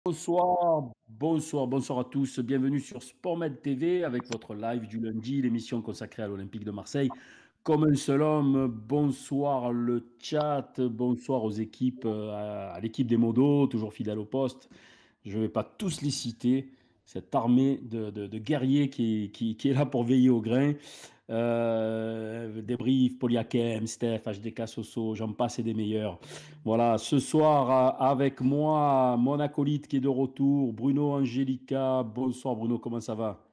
Bonsoir à tous. Bienvenue sur SportMed TV avec votre live du lundi, l'émission consacrée à l'Olympique de Marseille. Comme un seul homme, bonsoir le chat, bonsoir aux équipes, à l'équipe des modos, toujours fidèle au poste. Je ne vais pas tous les citer, cette armée de guerriers qui est là pour veiller au grain. Débrief, Poliakem, Steph, HDK Soso, j'en passe et des meilleurs. Voilà, ce soir avec moi, mon acolyte qui est de retour, Bruno Angelica. Bonsoir Bruno, comment ça va?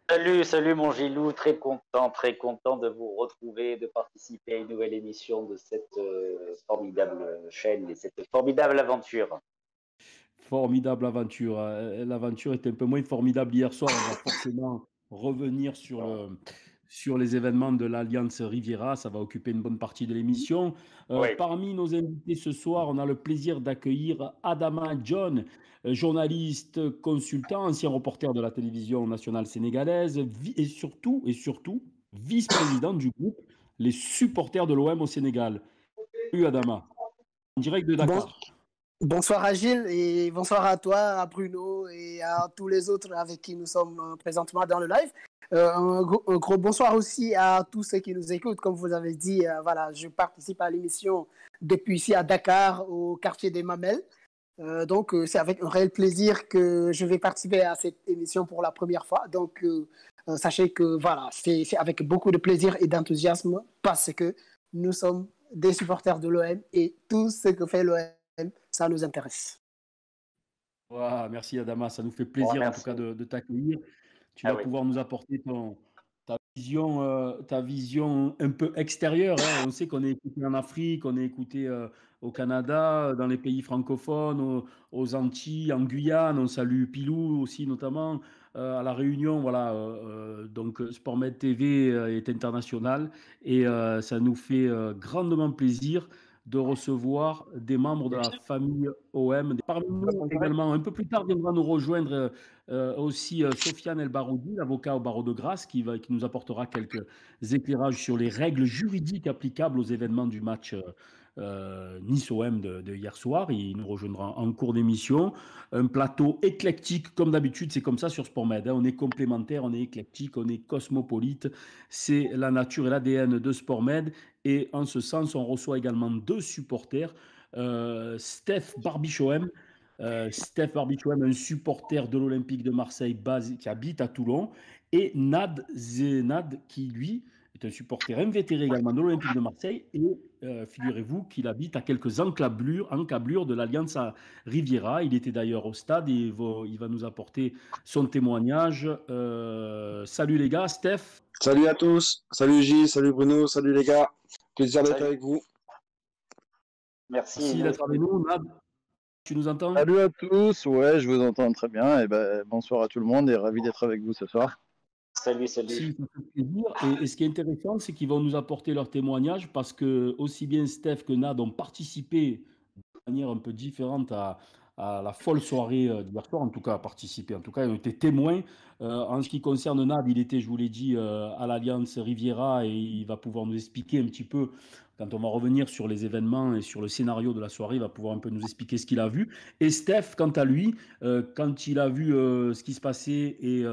Salut mon Gilou, très content de vous retrouver, de participer à une nouvelle émission de cette formidable chaîne et cette formidable aventure. Formidable aventure. L'aventure était un peu moins formidable hier soir. On va forcément revenir sur les événements de l'Alliance Riviera. Ça va occuper une bonne partie de l'émission. Oui, Parmi nos invités ce soir, on a le plaisir d'accueillir Adama John, journaliste, consultant, ancien reporter de la télévision nationale sénégalaise et surtout vice-président du groupe Les supporters de l'OM au Sénégal. Salut Adama, en direct de Bon, Dakar. bonsoir à Gilles et bonsoir à toi, à Bruno et à tous les autres avec qui nous sommes présentement dans le live. Un gros bonsoir aussi à tous ceux qui nous écoutent. Comme vous avez dit, voilà, je participe à l'émission depuis ici à Dakar, au quartier des Mamelles. Donc, c'est avec un réel plaisir que je vais participer à cette émission pour la première fois. Donc, sachez que voilà, c'est avec beaucoup de plaisir et d'enthousiasme parce que nous sommes des supporters de l'OM et tout ce que fait l'OM, ça nous intéresse. Wow, merci Adama, ça nous fait plaisir en tout cas de t'accueillir. Tu vas pouvoir nous apporter ta vision un peu extérieure, hein. On sait qu'on est écouté en Afrique, on est écouté au Canada, dans les pays francophones, aux Antilles, en Guyane. On salue Pilou aussi notamment à La Réunion. Voilà, donc SportMed TV est international et ça nous fait grandement plaisir de recevoir des membres de la famille OM. Parmi nous également, un peu plus tard, viendra nous rejoindre aussi Sofiane El Baroudi, l'avocat au barreau de Grasse, qui nous apportera quelques éclairages sur les règles juridiques applicables aux événements du match Nice-OM de hier soir. Il nous rejoindra en cours d'émission. Un plateau éclectique, comme d'habitude, c'est comme ça sur SportMed, hein. On est complémentaire, on est éclectique, on est cosmopolite. C'est la nature et l'ADN de SportMed. Et en ce sens, on reçoit également deux supporters. Steph Barbichoem, un supporter de l'Olympique de Marseille qui habite à Toulon, et Nad Zenad, qui lui est un supporter invétéré également de l'Olympique de Marseille, et figurez-vous qu'il habite à quelques encablures de l'Alliance Riviera. Il était d'ailleurs au stade et il va nous apporter son témoignage. Salut les gars, Steph. Salut à tous, salut Gilles, salut Bruno, salut les gars, plaisir d'être avec vous. Merci d'être avec nous, Nad. Tu nous entends? Salut à tous, ouais, je vous entends très bien. Et bonsoir à tout le monde et ravi d'être avec vous ce soir. Salut. Si, ça fait plaisir. Et ce qui est intéressant, c'est qu'ils vont nous apporter leur témoignage parce que aussi bien Steph que Nad ont participé de manière un peu différente à la folle soirée d'hier soir, en tout cas participé, en tout cas ils ont été témoins. En ce qui concerne Nad, il était, je vous l'ai dit, à l'Alliance Riviera et il va pouvoir nous expliquer un petit peu, quand on va revenir sur les événements et sur le scénario de la soirée, il va pouvoir un peu nous expliquer ce qu'il a vu. Et Steph, quant à lui, quand il a vu ce qui se passait, et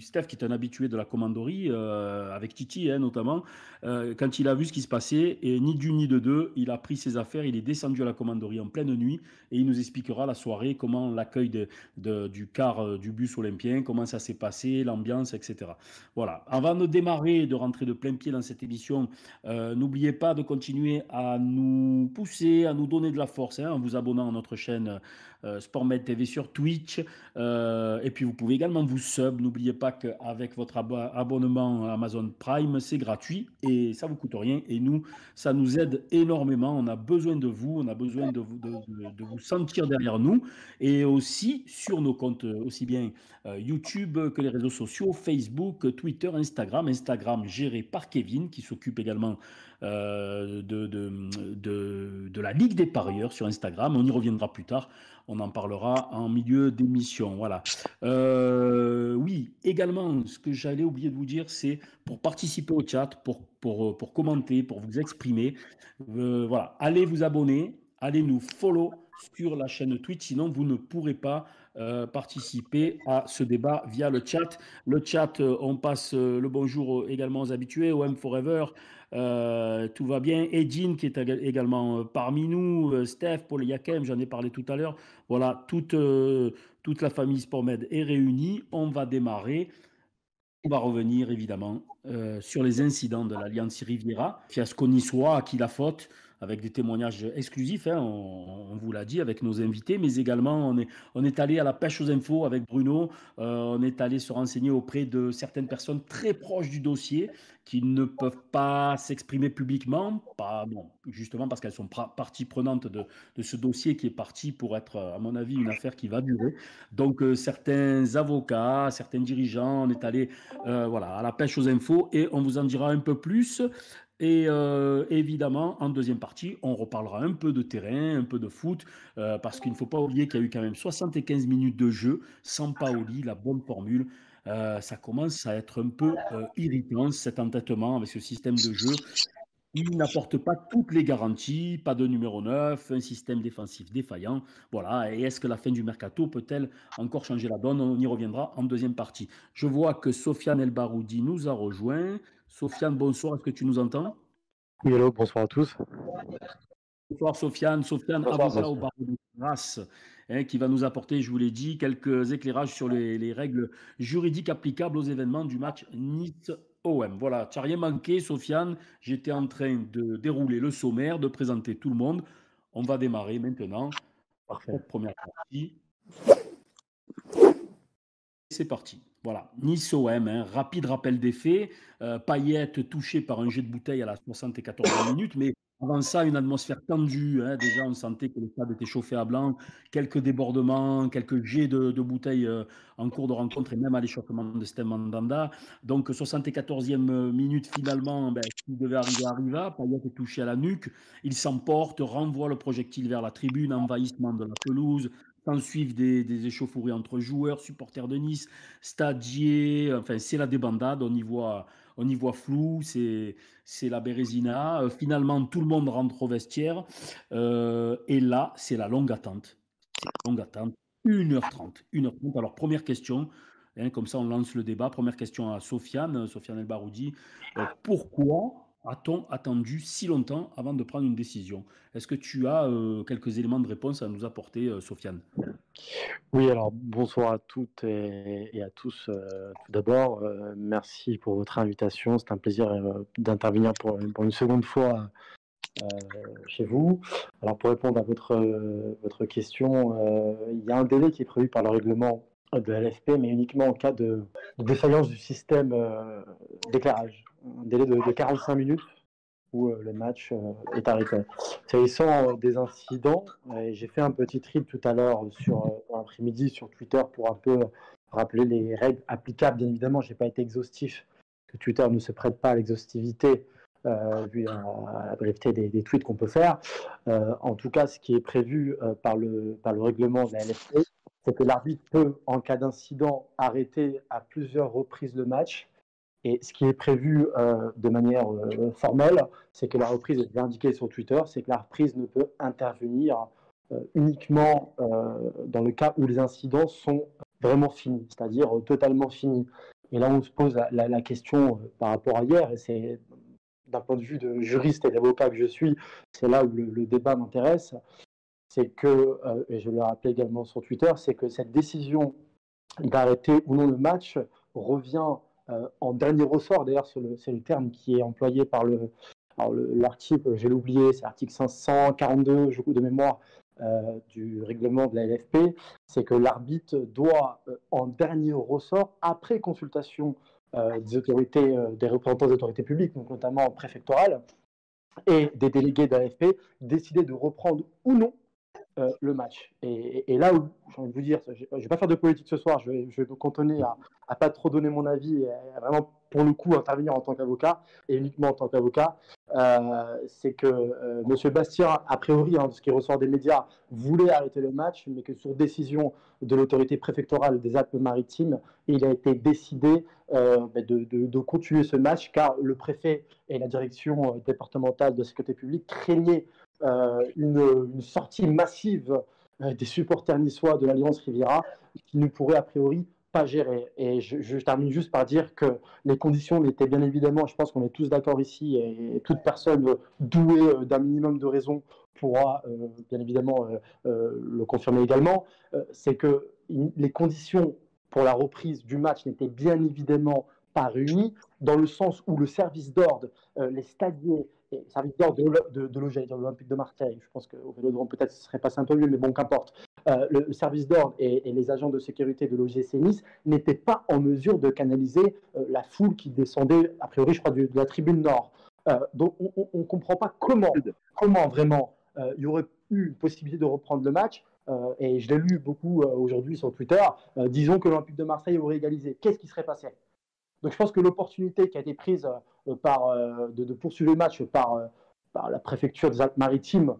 Steph qui est un habitué de la commanderie, avec Titi hein, notamment, quand il a vu ce qui se passait, et ni d'une ni de deux, il a pris ses affaires, il est descendu à la commanderie en pleine nuit et il nous expliquera la soirée, comment l'accueil du car du bus olympien, comment ça s'est passé, l'ambiance, etc. Voilà. Avant de démarrer et de rentrer de plein pied dans cette émission, n'oubliez pas de continuer à nous pousser, à nous donner de la force hein, en vous abonnant à notre chaîne SportMed TV sur Twitch. Et puis vous pouvez également vous sub. N'oubliez pas qu'avec votre abonnement Amazon Prime, c'est gratuit et ça vous coûte rien. Et nous, ça nous aide énormément. On a besoin de vous, on a besoin de vous sentir derrière nous. Et aussi sur nos comptes, aussi bien YouTube que les réseaux sociaux, Facebook, Twitter, Instagram. Instagram géré par Kevin qui s'occupe également de la Ligue des parieurs sur Instagram. On y reviendra plus tard. On en parlera en milieu d'émission. Voilà. Oui, également, ce que j'allais oublier de vous dire, c'est pour participer au chat, pour commenter, pour vous exprimer. Voilà, allez vous abonner, allez nous follow sur la chaîne Twitch, sinon vous ne pourrez pas participer à ce débat via le chat. Le chat, on passe le bonjour également aux habitués, OM Forever, tout va bien. Edine qui est également parmi nous, Steph, Paul Yakem, j'en ai parlé tout à l'heure. Voilà, toute la famille SportMed est réunie. On va démarrer. On va revenir évidemment sur les incidents de l'Alliance Riviera. Fiasco niçois, à qui la faute, avec des témoignages exclusifs, hein, on vous l'a dit, avec nos invités, mais également on est allé à la pêche aux infos avec Bruno, on est allé se renseigner auprès de certaines personnes très proches du dossier qui ne peuvent pas s'exprimer publiquement, pas, bon, justement parce qu'elles sont partie prenante de ce dossier qui est parti pour être, à mon avis, une affaire qui va durer. Donc certains avocats, certains dirigeants, on est allé voilà, à la pêche aux infos et on vous en dira un peu plus. Et évidemment, en deuxième partie, on reparlera un peu de terrain, un peu de foot, parce qu'il ne faut pas oublier qu'il y a eu quand même 75 minutes de jeu sans Paoli, la bonne formule. Ça commence à être un peu irritant, cet entêtement avec ce système de jeu. Il n'apporte pas toutes les garanties, pas de numéro 9, un système défensif défaillant. Voilà. Et est-ce que la fin du mercato peut-elle encore changer la donne? On y reviendra en deuxième partie. Je vois que Sofiane El Baroudi nous a rejoint. Sofiane, bonsoir, est-ce que tu nous entends? Oui, hello, bonsoir à tous. Bonsoir Sofiane. Sofiane, Bonsoir, avocat au barreau de Grasse, qui va nous apporter, je vous l'ai dit, quelques éclairages sur les règles juridiques applicables aux événements du match Nice-OM. Voilà, tu n'as rien manqué, Sofiane. J'étais en train de dérouler le sommaire, de présenter tout le monde. On va démarrer maintenant. Parfait. Cette première partie. C'est parti. Voilà, Nice-OM, hein. Rapide rappel des faits. Payet touché par un jet de bouteille à la 74e minute, mais avant ça, une atmosphère tendue, hein. Déjà, on sentait que le stade était chauffé à blanc. Quelques débordements, quelques jets de bouteilles en cours de rencontre et même à l'échauffement de Stem Mandanda. Donc, 74e minute, finalement, ce qui devait arriver arriva. Payet est touché à la nuque. Il s'emporte, renvoie le projectile vers la tribune, envahissement de la pelouse. S'en suivent des échauffourées entre joueurs, supporters de Nice, stadiers. Enfin, c'est la débandade. On y voit flou. C'est la Bérésina. Finalement, tout le monde rentre au vestiaire. Et là, c'est la longue attente. C'est la longue attente. 1h30. 1h30. Alors, première question. Hein, comme ça, on lance le débat. Première question à Sofiane El Baroudi. Pourquoi a-t-on attendu si longtemps avant de prendre une décision? Est-ce que tu as quelques éléments de réponse à nous apporter, Sofiane? Oui, alors bonsoir à toutes et à tous. Tout d'abord, merci pour votre invitation. C'est un plaisir d'intervenir pour une seconde fois chez vous. Alors pour répondre à votre question, il y a un délai qui est prévu par le règlement de LFP, mais uniquement en cas de défaillance du système d'éclairage. Un délai de 45 minutes où le match est arrêté. S'agissant des incidents, j'ai fait un petit trip tout à l'heure dans l'après-midi sur Twitter pour un peu rappeler les règles applicables. Bien évidemment, je n'ai pas été exhaustif, que Twitter ne se prête pas à l'exhaustivité vu la brièveté des tweets qu'on peut faire. En tout cas, ce qui est prévu par le règlement de la LFP, c'est que l'arbitre peut, en cas d'incident, arrêter à plusieurs reprises le match. Et ce qui est prévu de manière formelle, c'est que la reprise est bien indiquée sur Twitter, c'est que la reprise ne peut intervenir uniquement dans le cas où les incidents sont vraiment finis, c'est-à-dire totalement finis. Et là, on se pose la question par rapport à hier, et c'est d'un point de vue de juriste et d'avocat que je suis, c'est là où le débat m'intéresse, c'est que, et je l'ai rappelé également sur Twitter, c'est que cette décision d'arrêter ou non le match revient en dernier ressort. D'ailleurs, c'est le terme qui est employé par l'article, j'ai oublié, c'est l'article 542, je crois, de mémoire, du règlement de la LFP, c'est que l'arbitre doit, en dernier ressort, après consultation des autorités, des représentants des autorités publiques, donc notamment préfectorales, et des délégués de la LFP, décider de reprendre ou non le match. Et là où, j'ai envie de vous dire, je ne vais pas faire de politique ce soir, je vais me cantonner à pas trop donner mon avis et à vraiment, pour le coup, intervenir en tant qu'avocat, et uniquement en tant qu'avocat, c'est que M. Bastien, a priori, de ce qui ressort des médias, voulait arrêter le match, mais que sur décision de l'autorité préfectorale des Alpes-Maritimes, il a été décidé de continuer ce match, car le préfet et la direction départementale de sécurité publique craignaient une sortie massive des supporters niçois de l'Alliance Riviera qui ne pourrait a priori pas gérer. Et je termine juste par dire que les conditions n'étaient bien évidemment, je pense qu'on est tous d'accord ici, et toute personne douée d'un minimum de raison pourra bien évidemment le confirmer également, c'est que les conditions pour la reprise du match n'étaient bien évidemment pas réunies, dans le sens où le service d'ordre, les stadiers, et le service d'ordre de l'Olympique de Marseille, je pense qu'au Vélodrome peut-être ce serait passé un peu mieux, mais bon, qu'importe, le service d'ordre et les agents de sécurité de l'OGC Nice n'étaient pas en mesure de canaliser la foule qui descendait, a priori, je crois, de la tribune nord. Donc on ne comprend pas comment vraiment il y aurait eu une possibilité de reprendre le match. Et je l'ai lu beaucoup aujourd'hui sur Twitter, disons que l'Olympique de Marseille aurait égalisé. Qu'est-ce qui serait passé? Donc je pense que l'opportunité qui a été prise de poursuivre le match par la préfecture des Alpes-Maritimes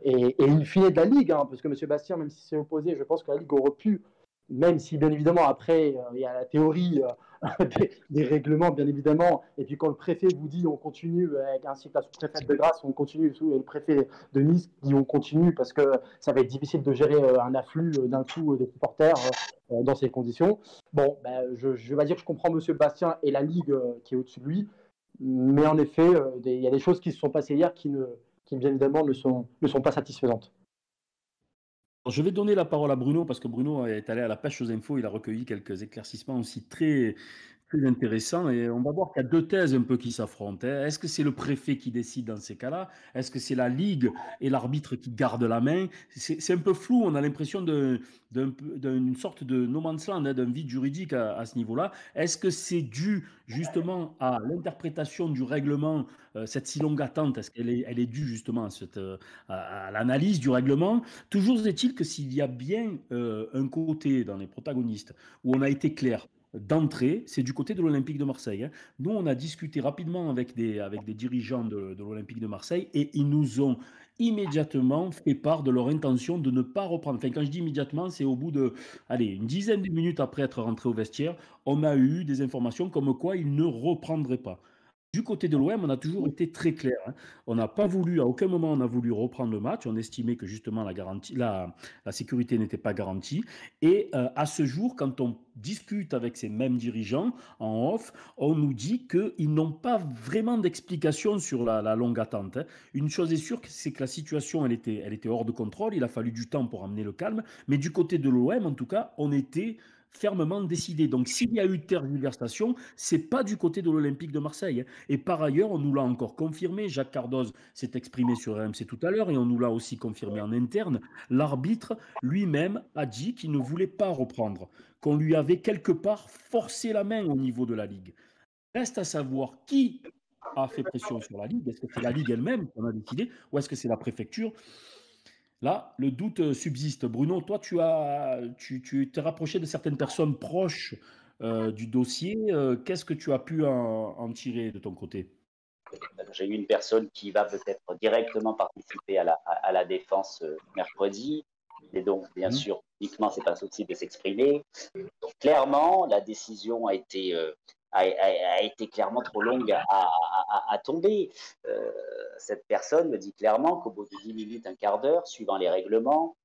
et in fine de la Ligue, hein, parce que M. Bastien, même si c'est opposé, je pense que la Ligue aurait pu, même si bien évidemment après il y a la théorie des règlements bien évidemment, et puis quand le préfet vous dit on continue, ainsi que la sous-préfète de Grasse, on continue, et le préfet de Nice dit on continue parce que ça va être difficile de gérer un afflux d'un coup des supporters dans ces conditions. Bon, je vais dire que je comprends M. Bastien et la Ligue qui est au-dessus de lui, mais en effet, il y a des choses qui se sont passées hier qui bien évidemment ne sont pas satisfaisantes. Je vais donner la parole à Bruno parce que Bruno est allé à la pêche aux infos, il a recueilli quelques éclaircissements aussi très, très intéressants et on va voir qu'il y a deux thèses un peu qui s'affrontent, hein. Est-ce que c'est le préfet qui décide dans ces cas-là? Est-ce que c'est la Ligue et l'arbitre qui gardent la main? C'est un peu flou, on a l'impression d'une sorte de no man's land, hein, d'un vide juridique à ce niveau-là. Est-ce que c'est dû justement à l'interprétation du règlement, cette si longue attente, est-ce qu'elle est due justement à l'analyse du règlement? Toujours est-il que s'il y a bien un côté dans les protagonistes où on a été clair d'entrée, c'est du côté de l'Olympique de Marseille, hein. Nous, on a discuté rapidement avec des dirigeants de l'Olympique de Marseille et ils nous ont immédiatement fait part de leur intention de ne pas reprendre. Enfin, quand je dis immédiatement, c'est au bout de, allez, une dizaine de minutes après être rentré au vestiaire, on a eu des informations comme quoi ils ne reprendraient pas. Du côté de l'OM, on a toujours été très clair, hein. On n'a pas voulu, à aucun moment, on a voulu reprendre le match. On estimait que justement la sécurité n'était pas garantie. Et à ce jour, quand on discute avec ces mêmes dirigeants en off, on nous dit qu'ils n'ont pas vraiment d'explication sur la longue attente, hein. Une chose est sûre, c'est que la situation, elle était hors de contrôle. Il a fallu du temps pour amener le calme. Mais du côté de l'OM, en tout cas, on était fermement décidé. Donc, s'il y a eu tergiversation, c'est pas du côté de l'Olympique de Marseille, hein. Et par ailleurs, on nous l'a encore confirmé. Jacques Cardoz s'est exprimé sur RMC tout à l'heure et on nous l'a aussi confirmé en interne. L'arbitre lui-même a dit qu'il ne voulait pas reprendre, qu'on lui avait quelque part forcé la main au niveau de la Ligue. Reste à savoir qui a fait pression sur la Ligue. Est-ce que c'est la Ligue elle-même qui en a décidé ou est-ce que c'est la préfecture? Là, le doute subsiste. Bruno, toi, tu t'es rapproché de certaines personnes proches du dossier. Qu'est-ce que tu as pu en tirer de ton côté? J'ai eu une personne qui va peut-être directement participer à la défense mercredi. Et donc, bien sûr, uniquement, c'est pas possible de s'exprimer. Donc, clairement, la décision a été clairement trop longue à tomber. Cette personne me dit clairement qu'au bout de 10 minutes, un quart d'heure, suivant les règlements,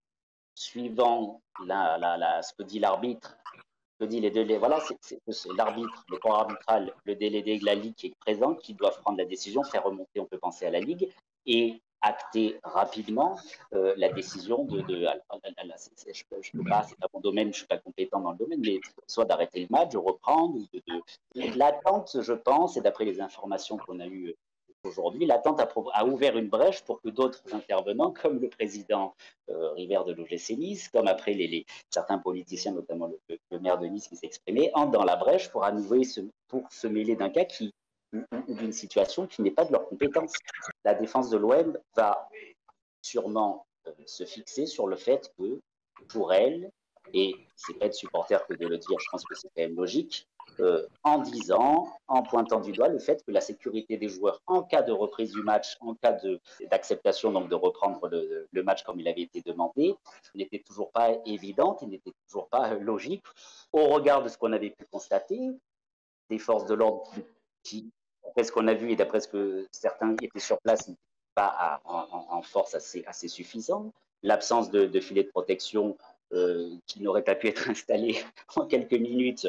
suivant ce que dit l'arbitre, ce que dit les délais, voilà, c'est l'arbitre, le corps arbitral, le délégué de la Ligue qui est présent, qui doivent prendre la décision, faire remonter, on peut penser à la Ligue, et acter rapidement la décision je peux pas, c'est pas mon domaine, je suis pas compétent dans le domaine, mais soit d'arrêter le match, de reprendre, l'attente, je pense, et d'après les informations qu'on a eues aujourd'hui, l'attente a ouvert une brèche pour que d'autres intervenants, comme le président River de l'OGC Nice, comme après certains politiciens, notamment le maire de Nice qui s'est exprimé, entrent dans la brèche pour à nouveau pour se mêler d'un cas d'une situation qui n'est pas de leur compétence. La défense de l'OM va sûrement se fixer sur le fait que, pour elle, et c'est pas être supporter que de le dire, je pense que c'est quand même logique, en pointant du doigt le fait que la sécurité des joueurs en cas de reprise du match, en cas d'acceptation donc de reprendre le match comme il avait été demandé, n'était toujours pas évidente et n'était toujours pas logique au regard de ce qu'on avait pu constater, des forces de l'ordre qui, d'après ce qu'on a vu et d'après ce que certains qui étaient sur place, pas en force assez suffisant. L'absence de filet de protection qui n'aurait pas pu être installé en quelques minutes,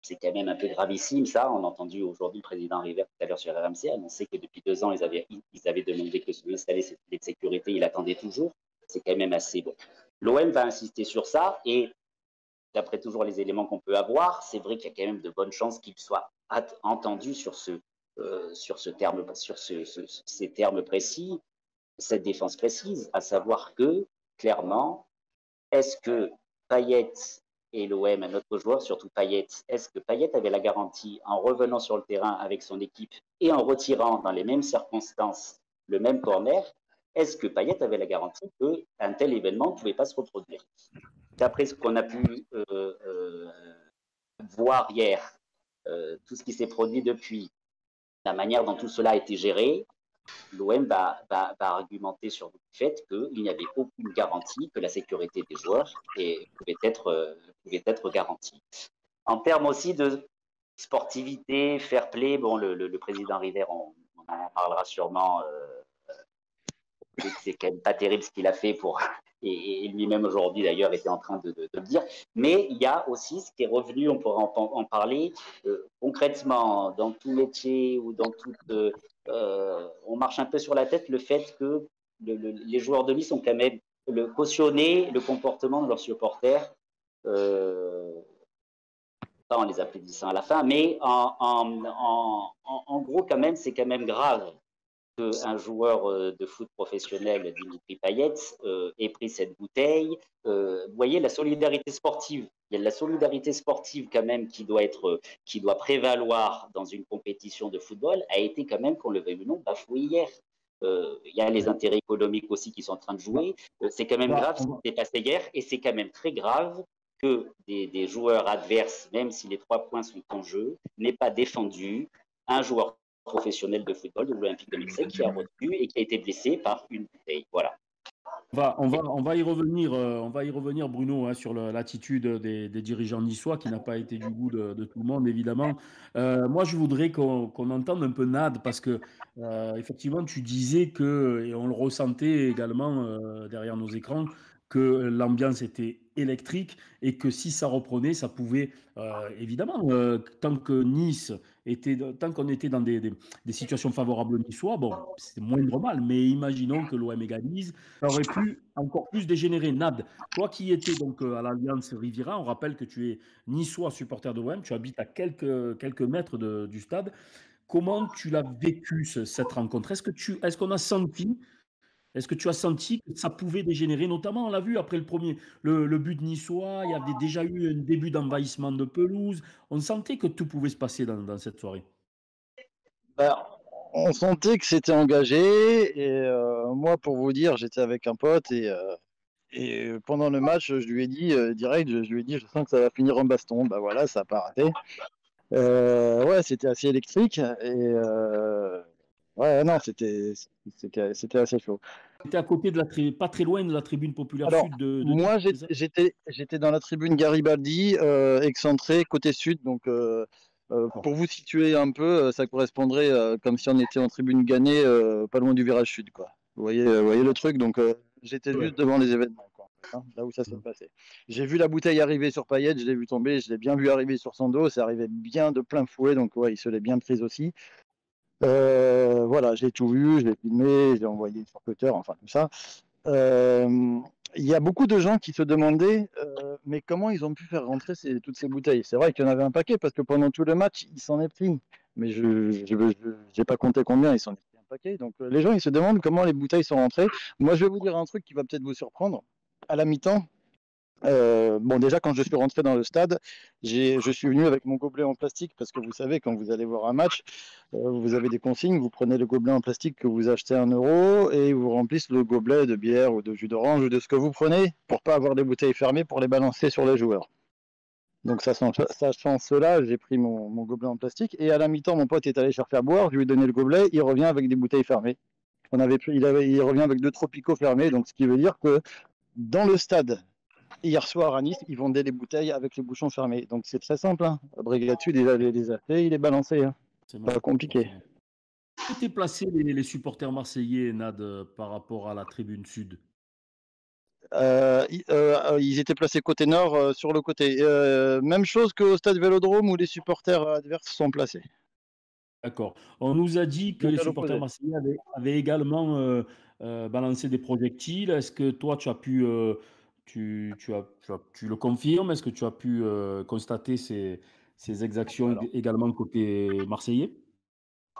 c'est quand même un peu gravissime, ça. On a entendu aujourd'hui le président River tout à l'heure sur RMC annoncer que depuis 2 ans, ils avaient demandé que soit installé ces filets de sécurité. Il attendait toujours. C'est quand même assez bon. L'OM va insister sur ça et d'après toujours les éléments qu'on peut avoir, c'est vrai qu'il y a quand même de bonnes chances qu'il soit entendu sur ces termes précis, cette défense précise, à savoir que, clairement, est-ce que Payet et l'OM, un autre joueur, surtout Payet, est-ce que Payet avait la garantie en revenant sur le terrain avec son équipe et en retirant dans les mêmes circonstances le même corner, est-ce que Payet avait la garantie qu'un tel événement ne pouvait pas se reproduire? D'après ce qu'on a pu voir hier, tout ce qui s'est produit depuis, la manière dont tout cela a été géré, l'OM va argumenter sur le fait qu'il n'y avait aucune garantie que la sécurité des joueurs pouvait être garantie. En termes aussi de sportivité, fair play, bon, le président River, on en parlera sûrement. C'est quand même pas terrible ce qu'il a fait et lui-même aujourd'hui d'ailleurs était en train de le dire. Mais il y a aussi ce qui est revenu, on pourra en parler concrètement dans tout métier ou dans toute. On marche un peu sur la tête le fait que les joueurs de Nice ont quand même cautionné le comportement de leurs supporters. Pas en les applaudissant à la fin, mais en gros quand même, c'est quand même grave qu'un joueur de foot professionnel, Dimitri Payet, ait pris cette bouteille. Vous voyez, la solidarité sportive, il y a de la solidarité sportive quand même qui doit prévaloir dans une compétition de football, a été quand même, qu'on le veuille ou non, bafouée hier. Il y a les intérêts économiques aussi qui sont en train de jouer. C'est quand même grave ce qui s'est passé hier, et c'est quand même très grave que des joueurs adverses, même si les 3 points sont en jeu, n'aient pas défendu un joueur professionnel de football de l'Olympique de Marseille qui a retenu et qui a été blessé par une bouteille. Voilà. On va y revenir, Bruno, hein, sur l'attitude des dirigeants niçois qui n'a pas été du goût de tout le monde, évidemment. Moi, je voudrais qu'on entende un peu Nad, parce que effectivement, tu disais que, et on le ressentait également derrière nos écrans, que l'ambiance était électrique et que si ça reprenait, ça pouvait, évidemment, tant qu'on était dans des situations favorables niçois, bon, c'est moindre mal, mais imaginons que l'OM égalise, ça aurait pu encore plus dégénérer. Nad, toi qui étais donc à l'Alliance Riviera, on rappelle que tu es niçois supporter de l'OM, tu habites à quelques mètres du stade. Comment tu l'as vécu cette rencontre? Est-ce que tu as senti que ça pouvait dégénérer? Notamment, on l'a vu après le but niçois, il y avait déjà eu un début d'envahissement de pelouse. On sentait que tout pouvait se passer dans cette soirée. On sentait que c'était engagé, et moi, pour vous dire, j'étais avec un pote, et pendant le match, je lui ai dit direct, je lui ai dit, je sens que ça va finir en baston. Bah voilà, ça n'a pas raté. Ouais, c'était assez électrique, et ouais, non, c'était assez chaud. C'était à côté pas très loin de la tribune populaire Alors, sud de moi, Nice, c'est ça? j'étais dans la tribune Garibaldi, excentré, côté sud. Donc, pour vous situer un peu, ça correspondrait comme si on était en tribune Gannet, pas loin du virage sud, quoi. Vous voyez le truc. Donc, j'étais juste devant les événements, quoi, hein, là où ça s'est passé. J'ai vu la bouteille arriver sur Payet, je l'ai vu tomber, je l'ai bien vu arriver sur son dos. C'est arrivé bien de plein fouet, donc ouais, il se l'est bien prise aussi. Voilà, j'ai tout vu, je l'ai filmé, j'ai envoyé sur Twitter, enfin tout ça. Il y a beaucoup de gens qui se demandaient mais comment ils ont pu faire rentrer toutes ces bouteilles. C'est vrai qu'il y en avait un paquet, parce que pendant tout le match, il s'en est pris. Mais je n'ai pas compté combien il s'en est pris un paquet. Donc les gens, ils se demandent comment les bouteilles sont rentrées. Moi, je vais vous dire un truc qui va peut-être vous surprendre. À la mi-temps, bon, déjà, quand je suis rentré dans le stade, je suis venu avec mon gobelet en plastique, parce que vous savez, quand vous allez voir un match, vous avez des consignes, vous prenez le gobelet en plastique que vous achetez à 1 € et vous remplissez le gobelet de bière ou de jus d'orange ou de ce que vous prenez, pour pas avoir des bouteilles fermées pour les balancer sur les joueurs. Donc, sachant cela, j'ai pris mon gobelet en plastique, et à la mi-temps, mon pote est allé chercher à boire, je lui ai donné le gobelet, il revient avec des bouteilles fermées. Il revient avec 2 Tropico fermés, donc ce qui veut dire que dans le stade, hier soir à Nice, ils vendaient les bouteilles avec les bouchons fermés. Donc c'est très simple, hein. Brigatude, il les a fait, il est balancé, hein. C'est pas compliqué. Où étaient placés les supporters marseillais, Nad, par rapport à la tribune sud? Ils étaient placés côté nord, sur le côté. Même chose qu'au stade Vélodrome où les supporters adverses sont placés. D'accord. On nous a dit que Donc les à supporters l'opposé. marseillais avaient également balancé des projectiles. Est-ce que toi, tu as pu, tu le confirmes? Est-ce que tu as pu constater ces exactions Alors, également côté marseillais?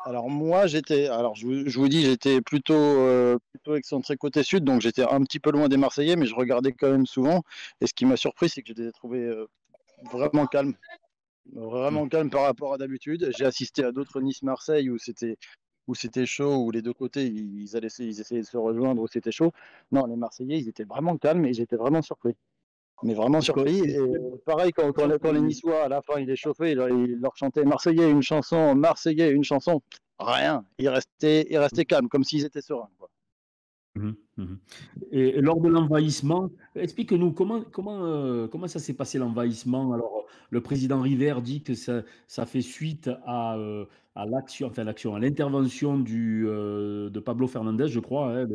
alors moi, je vous dis, j'étais plutôt excentré côté sud, donc j'étais un petit peu loin des Marseillais, mais je regardais quand même souvent. Et ce qui m'a surpris, c'est que je les ai trouvés Hmm. vraiment calme par rapport à d'habitude. J'ai assisté à d'autres Nice-Marseille où c'était chaud, où les deux côtés ils essayaient de se rejoindre, où c'était chaud. Non, les Marseillais, ils étaient vraiment calmes et j'étais vraiment surpris. Mais vraiment Est-ce que- surpris. Et pareil, quand les Niçois, à la fin, ils échauffaient, ils leur chantaient Marseillais une chanson, Marseillais une chanson. Rien. Ils restaient calmes, comme s'ils étaient sereins, quoi. Mhm, mhm. Et lors de l'envahissement, explique-nous comment ça s'est passé l'envahissement. Alors, le président River dit que ça fait suite à l'action, enfin l'action, à l'intervention de Pablo Fernandez, je crois, hein,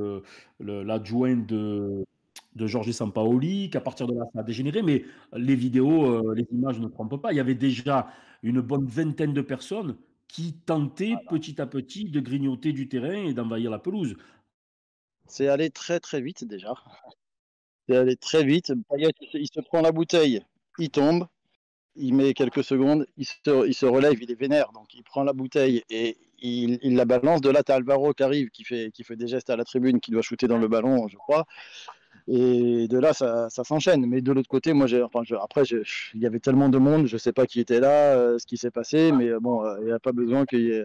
l'adjoint de Jorge Sampaoli, qu'à partir de là, ça a dégénéré. Mais les vidéos, les images ne trompent pas. Il y avait déjà une bonne vingtaine de personnes qui tentaient petit à petit de grignoter du terrain et d'envahir la pelouse. C'est allé très très vite déjà. C'est allé très vite. Payet, il se prend la bouteille, il tombe, il met quelques secondes, il se relève, il est vénère, donc il prend la bouteille et il la balance. De là, tu as Alvaro qui arrive, qui fait des gestes à la tribune, qui doit shooter dans le ballon, je crois. Et de là, ça s'enchaîne. Mais de l'autre côté, moi, il y avait tellement de monde, je ne sais pas qui était là, ce qui s'est passé, mais bon, il n'y a pas besoin qu'il y ait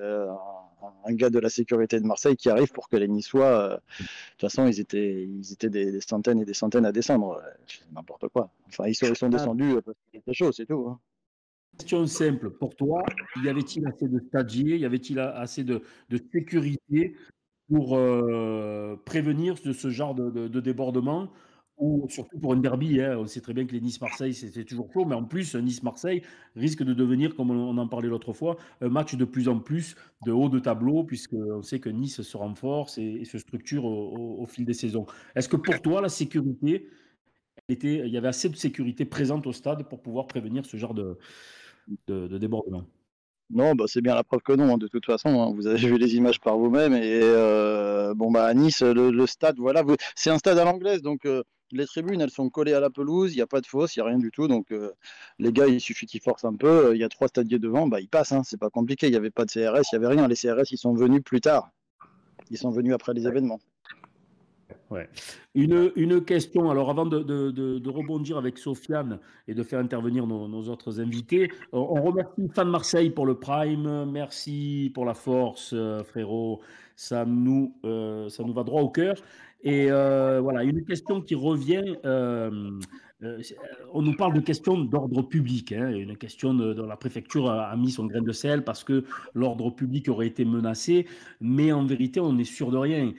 un gars de la sécurité de Marseille qui arrive pour que les Niçois, de toute façon, ils étaient des centaines et des centaines à descendre. C'est n'importe quoi. Enfin, ils sont descendus parce qu'il était chaud, c'est tout, hein. Question simple. Pour toi, y avait-il assez de stadiers, y avait-il assez de sécurité pour prévenir de ce genre de débordement ou surtout pour un derby, hein, on sait très bien que les Nice-Marseille, c'est toujours chaud, mais en plus, Nice-Marseille risque de devenir, comme on en parlait l'autre fois, un match de plus en plus de haut de tableau, puisqu'on sait que Nice se renforce et se structure au fil des saisons. Est-ce que pour toi, la sécurité, il y avait assez de sécurité présente au stade pour pouvoir prévenir ce genre de débordement? Non, bah, c'est bien la preuve que non, hein, de toute façon, hein. Vous avez vu les images par vous-même. Et bon, bah, à Nice, le stade, voilà, c'est un stade à l'anglaise, donc les tribunes, elles sont collées à la pelouse, il n'y a pas de fosse, il n'y a rien du tout. Donc les gars, il suffit qu'ils forcent un peu. Il y a 3 stadiers devant, bah, ils passent, hein, c'est pas compliqué. Il n'y avait pas de CRS, il n'y avait rien. Les CRS, ils sont venus plus tard. Ils sont venus après les événements. Ouais. Une question, alors avant de rebondir avec Sofiane et de faire intervenir nos autres invités, on remercie Fan Marseille pour le Prime, merci pour la force, frérot, ça nous va droit au cœur. Et voilà, une question qui revient, euh, on nous parle de questions d'ordre public, hein, une question de la préfecture a mis son grain de sel parce que l'ordre public aurait été menacé, mais en vérité, on n'est sûr de rien.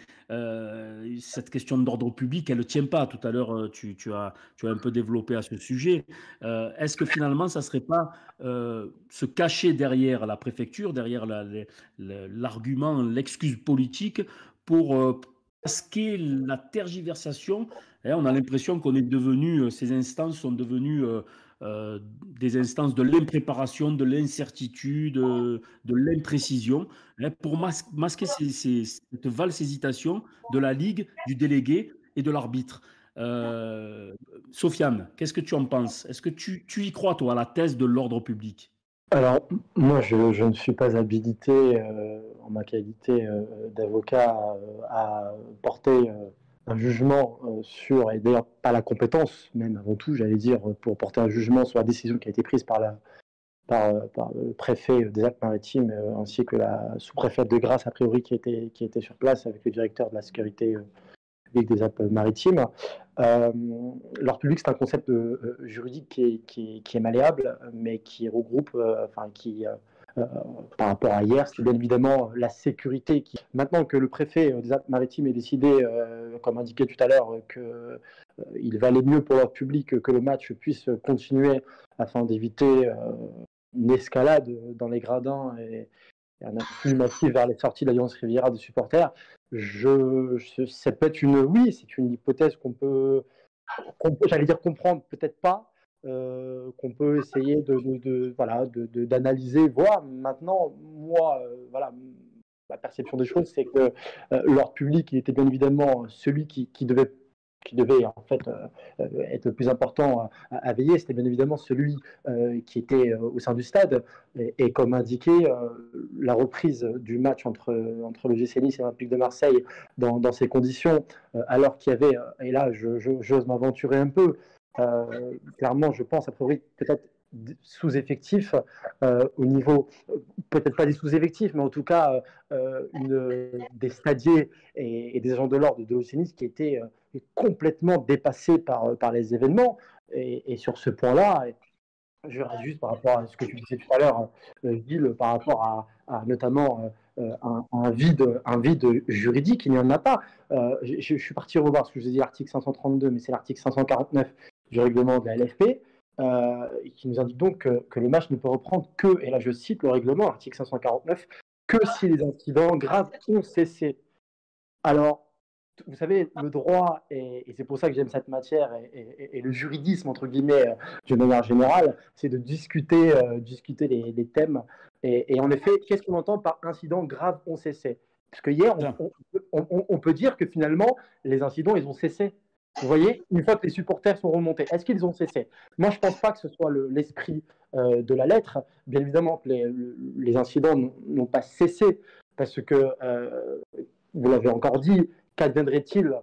Cette question d'ordre public, elle ne tient pas. Tout à l'heure, tu as un peu développé à ce sujet. Est-ce que finalement, ça ne serait pas se cacher derrière la préfecture, derrière l'argument, l'excuse politique pour masquer la tergiversation? Hein, on a l'impression qu'on est devenu, ces instances sont devenues euh, des instances de l'impréparation, de l'incertitude, de l'imprécision, hein, pour masquer cette valse hésitation de la Ligue, du délégué et de l'arbitre. Euh, Sofiane, qu'est-ce que tu en penses? Est-ce que tu y crois, toi, à la thèse de l'ordre public? Alors, moi, je ne suis pas habilité, en ma qualité d'avocat, à porter un jugement sur, et d'ailleurs pas la compétence, même avant tout, j'allais dire, pour porter un jugement sur la décision qui a été prise par le préfet des Alpes-Maritimes, ainsi que la sous-préfète de Grasse, a priori, qui était sur place avec le directeur de la sécurité publique des Alpes-Maritimes. L'ordre public, c'est un concept juridique qui est malléable, mais qui regroupe, par rapport à hier, c'est bien évidemment la sécurité. Maintenant que le préfet des Alpes-Maritimes ait décidé, comme indiqué tout à l'heure, qu'il valait mieux pour l'ordre public que le match puisse continuer afin d'éviter une escalade dans les gradins y a un afflux massif vers les sorties de l'Alliance Riviera de supporters. Ça peut être c'est une hypothèse qu'on peut j'allais dire comprendre, peut-être pas, qu'on peut essayer d'analyser, voir. Maintenant, moi, ma perception des choses, c'est que l'ordre public, il était bien évidemment celui qui devait en fait être le plus important à veiller. C'était bien évidemment celui qui était au sein du stade. Et comme indiqué, la reprise du match entre le GC Nice et l'Olympique de Marseille dans ces conditions, alors qu'il y avait, et là j'ose m'aventurer un peu, clairement je pense a priori peut-être sous-effectif au niveau, peut-être pas des sous-effectifs, mais en tout cas des stadiers et des agents de l'ordre de l'OGC Nice qui étaient complètement dépassés par les événements. Et sur ce point-là, je réagis juste par rapport à ce que tu disais tout à l'heure, Gilles, par rapport à notamment un vide juridique, il n'y en a pas. Je suis parti revoir ce que je disais, l'article 532, mais c'est l'article 549 du règlement de la LFP, qui nous indique donc que le match ne peut reprendre que, et là je cite le règlement, l'article 549, que si les incidents graves ont cessé. Alors, vous savez, le droit, et c'est pour ça que j'aime cette matière, et le juridisme, entre guillemets, de manière générale, c'est de discuter les thèmes. Et en effet, qu'est-ce qu'on entend par incidents graves ont cessé? Parce que hier, on peut dire que finalement, les incidents, ils ont cessé. Vous voyez, une fois que les supporters sont remontés, est-ce qu'ils ont cessé? Moi, je ne pense pas que ce soit l'esprit de la lettre. Bien évidemment que les incidents n'ont pas cessé, parce que, vous l'avez encore dit, qu'adviendrait-il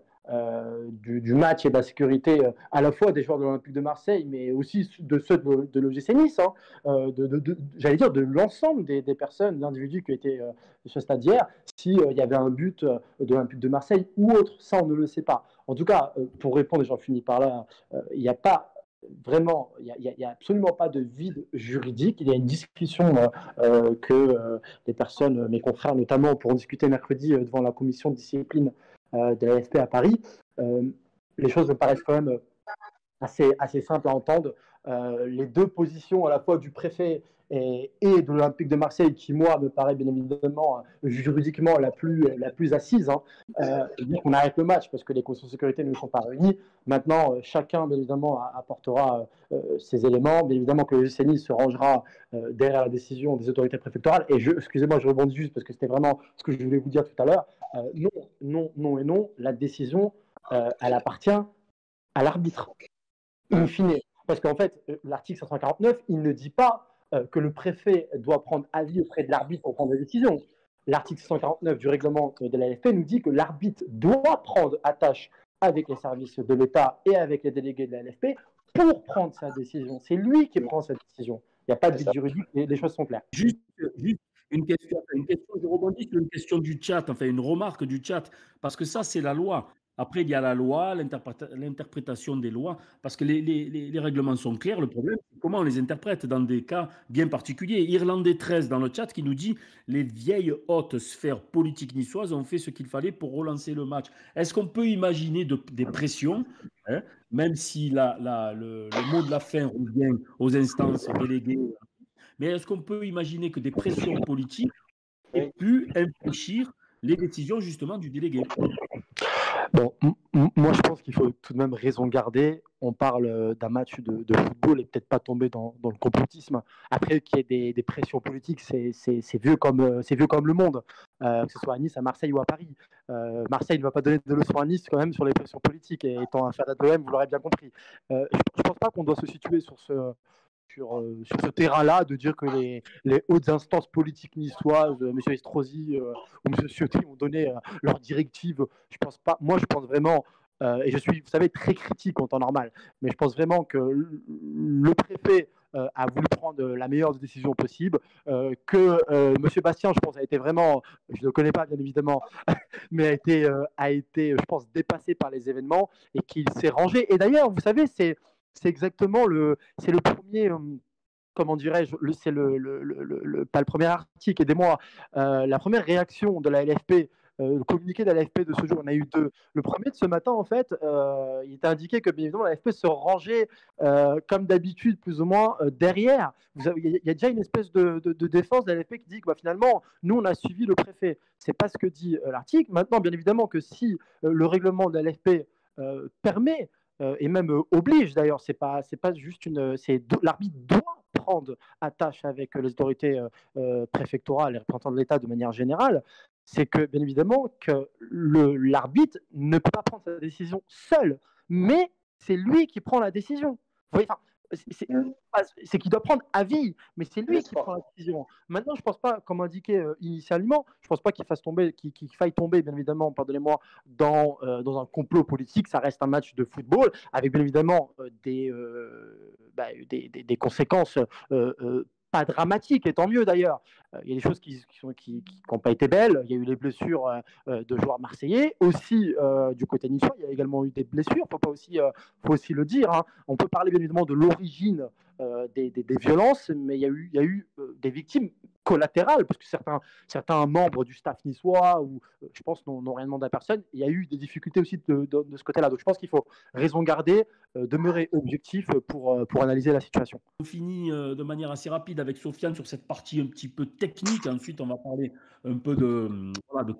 du match et de la sécurité à la fois des joueurs de l'Olympique de Marseille, mais aussi de ceux de l'OGC Nice, j'allais dire de l'ensemble des personnes, d'individus qui étaient de ce stade hier, s'il y avait un but de l'Olympique de Marseille ou autre, ça on ne le sait pas. En tout cas, pour répondre, et j'en finis par là, il n'y a pas vraiment, il n'y a absolument pas de vide juridique. Il y a une discussion que les personnes, mes confrères notamment, pourront discuter mercredi devant la commission de discipline de la LFP à Paris. Les choses me paraissent quand même assez simples à entendre. Les deux positions à la fois du préfet et de l'Olympique de Marseille, qui moi me paraît bien évidemment juridiquement la plus assise, dire qu'on arrête le match parce que les conditions de sécurité ne sont pas réunies. Maintenant, chacun bien évidemment apportera ses éléments. Bien évidemment que le GC Nice se rangera derrière la décision des autorités préfectorales. Et excusez-moi, je rebondis juste parce que c'était vraiment ce que je voulais vous dire tout à l'heure. Non et non. La décision, elle appartient à l'arbitre. In fine. Parce qu'en fait, l'article 549, il ne dit pas que le préfet doit prendre avis auprès de l'arbitre pour prendre des décisions. L'article 149 du règlement de la LFP nous dit que l'arbitre doit prendre attache avec les services de l'État et avec les délégués de la LFP pour prendre sa décision. C'est lui qui prend cette décision. Il n'y a pas de vide juridique, les choses sont claires. Juste une question, je rebondis sur une question du chat, enfin une remarque du chat, parce que ça c'est la loi. Après, il y a la loi, l'interprétation des lois, parce que les règlements sont clairs. Le problème, c'est comment on les interprète dans des cas bien particuliers. Irlandais 13 dans le chat qui nous dit « Les vieilles hautes sphères politiques niçoises ont fait ce qu'il fallait pour relancer le match ». Est-ce qu'on peut imaginer des pressions, même si le mot de la fin revient aux instances déléguées, mais est-ce qu'on peut imaginer que des pressions politiques aient pu infléchir les décisions justement du délégué? Bon, moi je pense qu'il faut tout de même raison garder. On parle d'un match de football et peut-être pas tomber dans le complotisme. Après qu'il y ait des pressions politiques, c'est vieux comme le monde, que ce soit à Nice, à Marseille ou à Paris. Marseille ne va pas donner de leçons à Nice quand même sur les pressions politiques. Et étant un fan de l'OM, vous l'aurez bien compris. Je ne pense pas qu'on doit se situer sur ce terrain-là, de dire que les hautes instances politiques niçoises, M. Estrosi ou M. Ciotti ont donné leurs directives. Je pense pas. Moi, je pense vraiment, et je suis, vous savez, très critique en temps normal, mais je pense vraiment que le préfet a voulu prendre la meilleure décision possible, que M. Bastien, je pense, a été vraiment, je ne le connais pas bien évidemment, mais a été, je pense, dépassé par les événements et qu'il s'est rangé. Et d'ailleurs, vous savez, c'est exactement le premier, comment dirais-je, c'est pas le premier article, aidez-moi, la première réaction de la LFP le communiqué de la LFP de ce jour, on a eu deux. Le premier de ce matin, en fait, il était indiqué que bien évidemment la LFP se rangeait comme d'habitude, plus ou moins derrière. Il y a déjà une espèce de défense de la LFP qui dit que finalement, nous, on a suivi le préfet. C'est pas ce que dit l'article. Maintenant, bien évidemment que si le règlement de la LFP permet et même oblige d'ailleurs, c'est pas juste l'arbitre doit prendre attache avec les autorités préfectorales et représentants de l'État de manière générale, c'est que bien évidemment que l'arbitre ne peut pas prendre sa décision seul, mais c'est lui qui prend la décision. Vous voyez, c'est qu'il doit prendre avis, mais c'est lui qui prend la décision. Maintenant, je ne pense pas, comme indiqué initialement, je ne pense pas qu'il faille tomber, bien évidemment, pardonnez-moi, dans un complot politique. Ça reste un match de football, avec bien évidemment des conséquences pas dramatiques, et tant mieux d'ailleurs. Il y a des choses qui n'ont pas été belles. Il y a eu les blessures de joueurs marseillais. Aussi, du côté niçois, il y a également eu des blessures. Il faut aussi le dire. Hein. On peut parler bien évidemment de l'origine des violences, mais il y a eu des victimes collatérales, parce que certains membres du staff niçois, ou je pense, n'ont rien demandé à personne. Il y a eu des difficultés aussi de ce côté-là. Donc je pense qu'il faut raison garder, demeurer objectif pour analyser la situation. On finit de manière assez rapide avec Sofiane sur cette partie un petit peu technique. Ensuite, on va parler un peu de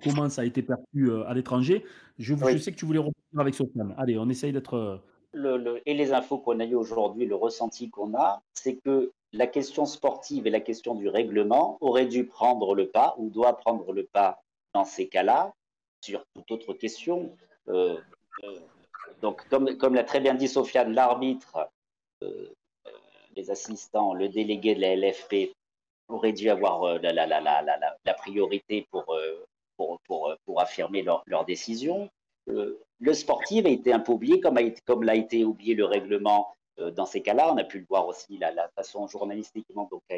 comment ça a été perçu à l'étranger. Je sais que tu voulais revenir avec Sofiane. Allez, on essaye d'être... Et les infos qu'on a eues aujourd'hui, le ressenti qu'on a, c'est que la question sportive et la question du règlement auraient dû prendre le pas, ou doit prendre le pas dans ces cas-là, sur toute autre question. Donc, comme l'a très bien dit Sofiane, l'arbitre, les assistants, le délégué de la LFP auraient dû avoir la priorité pour affirmer leur décision. Le sportif a été un peu oublié, comme l'a été oublié le règlement dans ces cas-là. On a pu le voir aussi, la façon journalistiquement donc, a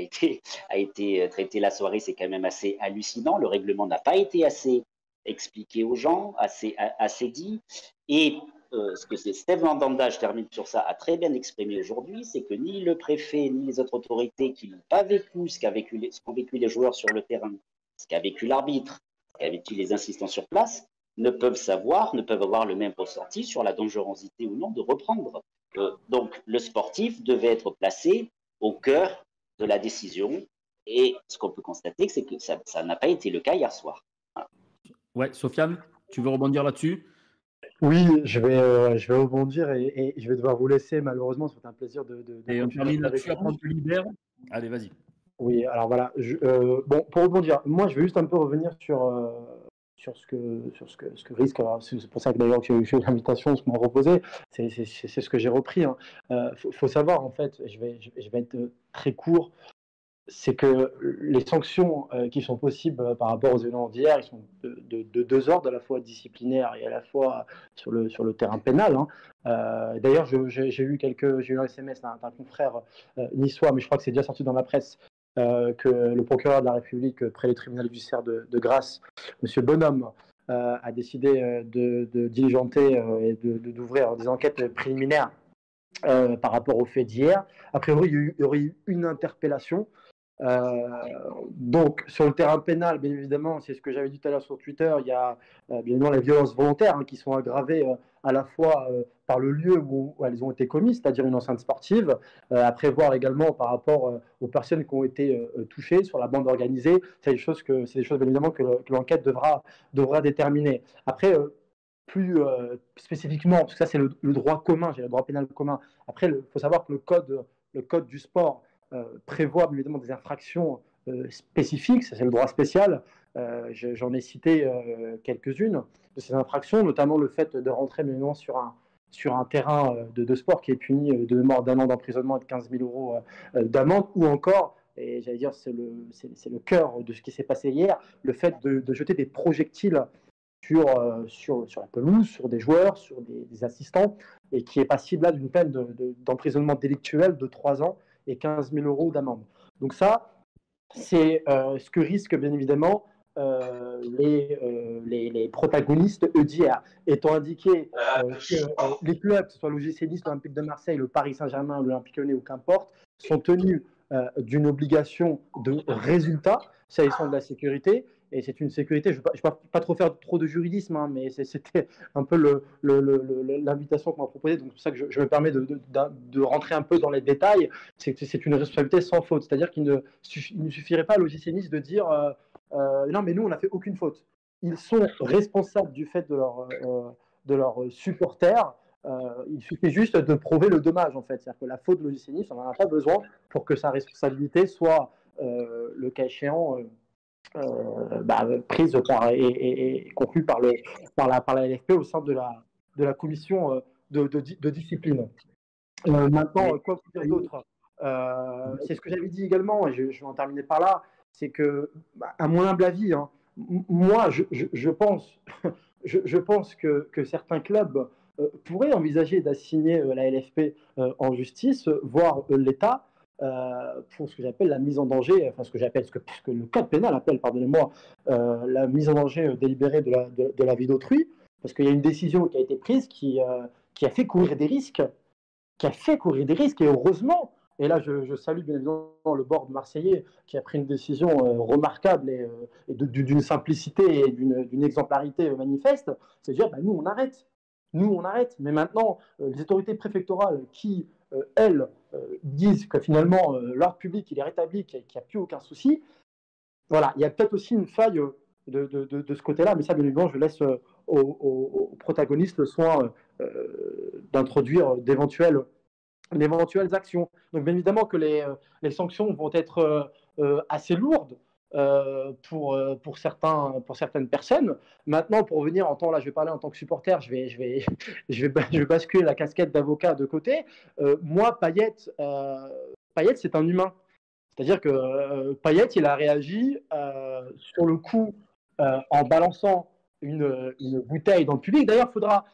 été traitée la soirée, c'est quand même assez hallucinant. Le règlement n'a pas été assez expliqué aux gens, assez dit. Et ce que Steve Mandanda, je termine sur ça, a très bien exprimé aujourd'hui, c'est que ni le préfet, ni les autres autorités qui n'ont pas vécu ce qu'ont vécu les joueurs sur le terrain, ce qu'a vécu l'arbitre, ce qu'a vécu les assistants sur place, ne peuvent avoir le même ressenti sur la dangerosité ou non de reprendre. Donc, le sportif devait être placé au cœur de la décision. Et ce qu'on peut constater, c'est que ça n'a pas été le cas hier soir. Voilà. Ouais, Sofiane, tu veux rebondir là-dessus ? Oui, je vais rebondir et je vais devoir vous laisser, malheureusement. C'est un plaisir de et on termine là-dessus, après on te libère. Allez, vas-y. Oui, alors voilà. Bon, pour rebondir, moi, je vais juste un peu revenir sur ce que risque. C'est pour ça que d'ailleurs que j'ai eu l'invitation, ce qu'on m'a proposé, c'est ce que j'ai repris. Hein. Faut savoir, en fait, je vais être très court, c'est que les sanctions qui sont possibles par rapport aux événements d'hier, ils sont de deux ordres, à la fois disciplinaires et à la fois sur le terrain pénal. Hein. D'ailleurs, j'ai eu un SMS d'un confrère niçois, mais je crois que c'est déjà sorti dans la presse, que le procureur de la République près le tribunal judiciaire de Grasse, M. Bonhomme, a décidé de diligenter et d'ouvrir des enquêtes préliminaires par rapport aux faits d'hier. A priori, il y aurait eu une interpellation. Donc sur le terrain pénal, bien évidemment, c'est ce que j'avais dit tout à l'heure sur Twitter, il y a bien évidemment les violences volontaires qui sont aggravées à la fois par le lieu où elles ont été commises, c'est-à-dire une enceinte sportive, à prévoir également par rapport aux personnes qui ont été touchées sur la bande organisée. C'est des choses bien évidemment que l'enquête devra déterminer. Après, plus spécifiquement, parce que ça c'est le droit commun, j'ai le droit pénal commun. Après, il faut savoir que le code du sport prévoit évidemment des infractions spécifiques, ça c'est le droit spécial. J'en ai cité quelques-unes de ces infractions, notamment le fait de rentrer maintenant sur un terrain de sport qui est puni de mémoire d'1 an d'emprisonnement et de 15 000 euros d'amende, ou encore, et j'allais dire c'est le cœur de ce qui s'est passé hier, le fait de jeter des projectiles sur la pelouse, sur des joueurs, sur des assistants, et qui est passible là d'une peine d'emprisonnement délictuel de 3 ans et 15 000 euros d'amende. Donc ça, c'est ce que risquent bien évidemment les protagonistes d'hier, étant indiqué que les clubs, que ce soit l'OGC Nice, l'Olympique de Marseille, le Paris Saint-Germain, l'Olympique Lyonnais ou qu'importe, sont tenus d'une obligation de résultat, s'agissant de la sécurité, et c'est une sécurité. Je ne vais pas trop faire trop de juridisme, hein, mais c'était un peu l'invitation qu'on m'a proposée. Donc c'est pour ça que je me permets de rentrer un peu dans les détails. C'est une responsabilité sans faute. C'est-à-dire qu'il ne suffirait pas à l'OGC Nice de dire non, mais nous, on n'a fait aucune faute. Ils sont responsables du fait de leurs supporters. Il suffit juste de prouver le dommage, en fait. C'est-à-dire que la faute de l'OGC Nice, on n'en a pas besoin pour que sa responsabilité soit, le cas échéant, prise et conclue par la LFP au sein de la commission de discipline. Maintenant, quoi vous dire d'autre c'est ce que j'avais dit également, et je vais en terminer par là, c'est que, à mon humble avis, hein, moi, je pense, je pense que certains clubs pourraient envisager d'assigner la LFP en justice, voire l'État, pour ce que j'appelle la mise en danger, enfin ce que le code pénal appelle, pardonnez-moi, la mise en danger délibérée de la vie d'autrui, parce qu'il y a une décision qui a été prise qui a fait courir des risques, et heureusement. Et là, je salue bien évidemment le board marseillais qui a pris une décision remarquable et d'une simplicité et d'une exemplarité manifeste. C'est de dire, nous, on arrête. Mais maintenant, les autorités préfectorales qui, elles, disent que finalement, l'ordre public, il est rétabli, qu'il n'y a plus aucun souci, voilà, il y a peut-être aussi une faille de ce côté-là. Mais ça, bien évidemment, je laisse aux protagonistes le soin d'introduire d'éventuelles actions. Donc bien évidemment que les sanctions vont être assez lourdes pour certaines personnes. Maintenant, pour revenir là, je vais parler en tant que supporter, je vais basculer la casquette d'avocat de côté. Moi, Payet, c'est un humain. C'est-à-dire que Payet, il a réagi sur le coup en balançant une bouteille dans le public. D'ailleurs,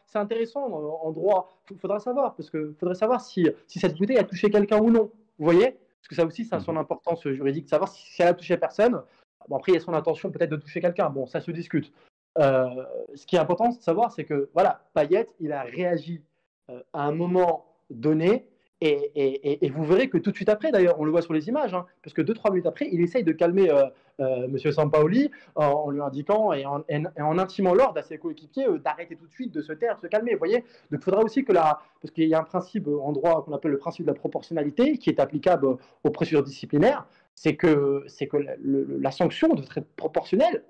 c'est intéressant en droit, faudra savoir, parce que faudrait savoir si cette bouteille a touché quelqu'un ou non. Vous voyez? Parce que ça aussi, ça a son importance juridique, de savoir si elle a touché personne. Bon, après, il y a son intention peut-être de toucher quelqu'un. Bon, ça se discute. Ce qui est important de savoir, c'est que voilà, Payet, il a réagi à un moment donné. Et vous verrez que tout de suite après, d'ailleurs, on le voit sur les images, hein, parce que 2-3 minutes après, il essaye de calmer M. Sampaoli en lui indiquant et en intimant l'ordre à ses coéquipiers d'arrêter tout de suite, de se taire, de se calmer. Vous voyez? Donc il faudra aussi parce qu'il y a un principe en droit qu'on appelle le principe de la proportionnalité, qui est applicable aux procédures disciplinaires, c'est que la sanction doit être proportionnelle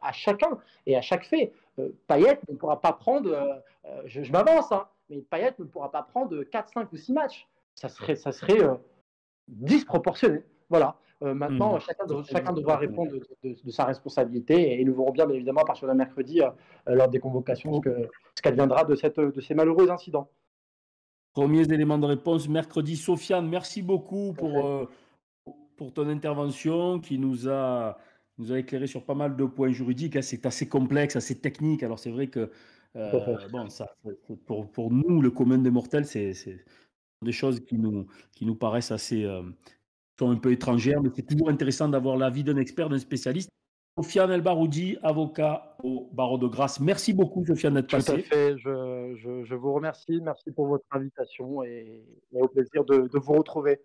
à chacun et à chaque fait. Payet ne pourra pas prendre, je m'avance, hein, mais Payet ne pourra pas prendre 4, 5 ou 6 matchs. Ça serait disproportionné. Voilà. Maintenant, chacun devra répondre de sa responsabilité et nous verrons bien évidemment à partir de mercredi lors des convocations ce qu'adviendra de ces malheureux incidents. Premiers éléments de réponse mercredi. Sofiane, merci beaucoup pour ton intervention qui nous a éclairé sur pas mal de points juridiques. C'est assez complexe, assez technique. Alors c'est vrai que pour nous, le commun des mortels, c'est des choses qui nous paraissent assez sont un peu étrangères, mais c'est toujours intéressant d'avoir l'avis d'un expert, d'un spécialiste. Sofiane El Baroudi, avocat au barreau de Grasse. Merci beaucoup, Sofiane, d'être passé. Tout à fait. Je vous remercie. Merci pour votre invitation et au plaisir de vous retrouver.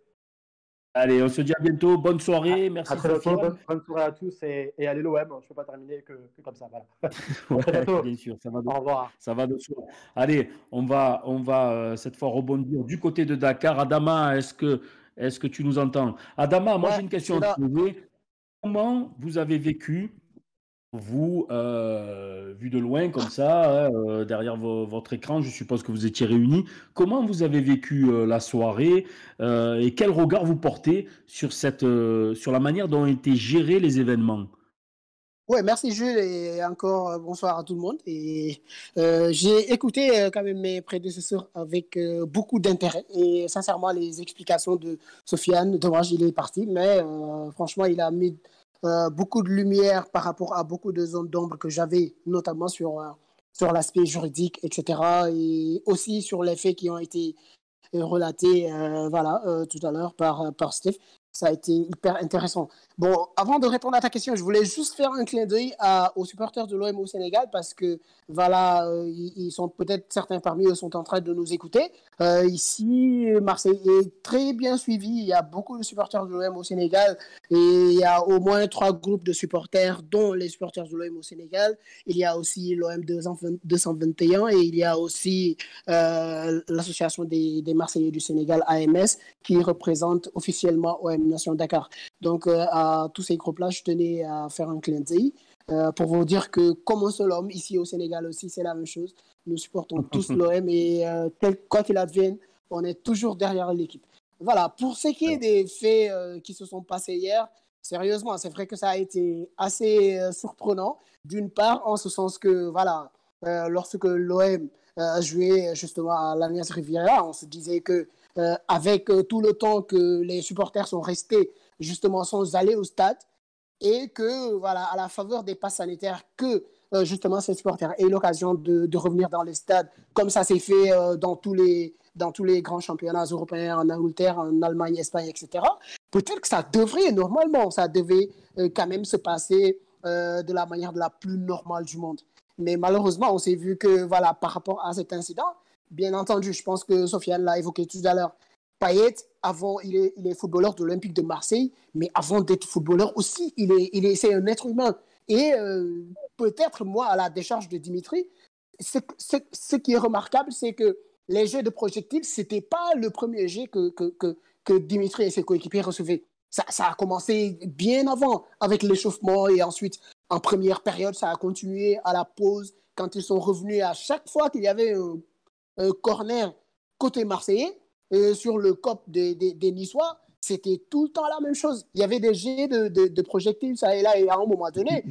Allez, on se dit à bientôt. Bonne soirée. Merci, Sofiane. Bonne soirée à tous et allez l'OM. Je ne peux pas terminer que comme ça. Voilà. Ouais, bien sûr, au revoir. Ça va de soi. Allez, on va cette fois rebondir du côté de Dakar. Adama, est-ce que tu nous entends? Adama, moi j'ai une question à te poser. Comment vous avez vécu, vous, vu de loin comme ça, derrière votre écran, je suppose que vous étiez réunis, comment vous avez vécu la soirée et quel regard vous portez sur la manière dont ont été gérés les événements? Oui, merci Jules et encore bonsoir à tout le monde. Et j'ai écouté quand même mes prédécesseurs avec beaucoup d'intérêt et sincèrement les explications de Sofiane, dommage il est parti, mais franchement il a mis beaucoup de lumière par rapport à beaucoup de zones d'ombre que j'avais, notamment sur l'aspect juridique, etc. Et aussi sur les faits qui ont été relatés tout à l'heure par Steph. Ça a été hyper intéressant. Bon, avant de répondre à ta question, je voulais juste faire un clin d'œil aux supporters de l'OM au Sénégal parce que, voilà, ils sont peut-être certains parmi eux sont en train de nous écouter. Ici, Marseille est très bien suivi. Il y a beaucoup de supporters de l'OM au Sénégal et il y a au moins 3 groupes de supporters, dont les supporters de l'OM au Sénégal. Il y a aussi l'OM 221 et il y a aussi l'association des Marseillais du Sénégal, AMS, qui représente officiellement OM Nation Dakar. Donc, à tous ces groupes-là, je tenais à faire un clin d'œil pour vous dire que, comme un seul homme, ici au Sénégal aussi, c'est la même chose. Nous supportons tous l'OM et quoi qu'il advienne, on est toujours derrière l'équipe. Voilà, pour ce qui est des faits qui se sont passés hier, sérieusement, c'est vrai que ça a été assez surprenant. D'une part, en ce sens que, voilà, lorsque l'OM jouait justement à l'Alliance Riviera, on se disait que avec tout le temps que les supporters sont restés justement sans aller au stade et que, voilà, à la faveur des passes sanitaires, que justement ces supporters aient l'occasion de revenir dans les stades, comme ça s'est fait dans tous les grands championnats européens, en Angleterre, en Allemagne, Espagne, etc. Peut-être que ça devrait, normalement, ça devait quand même se passer de la manière la plus normale du monde. Mais malheureusement, on s'est vu que, voilà, par rapport à cet incident, bien entendu, je pense que Sofiane l'a évoqué tout à l'heure, Payet, avant, il est footballeur de l'Olympique de Marseille, mais avant d'être footballeur aussi, c'est un être humain. Et peut-être, moi, à la décharge de Dimitri, ce qui est remarquable, c'est que les jets de projectiles, ce n'était pas le premier jet que Dimitri et ses coéquipiers recevaient. Ça a commencé bien avant, avec l'échauffement, et ensuite, en première période, ça a continué à la pause, quand ils sont revenus à chaque fois qu'il y avait un corner côté marseillais, sur le COP des Niçois, c'était tout le temps la même chose. Il y avait des jets de projectiles, ça et là, et à un moment donné.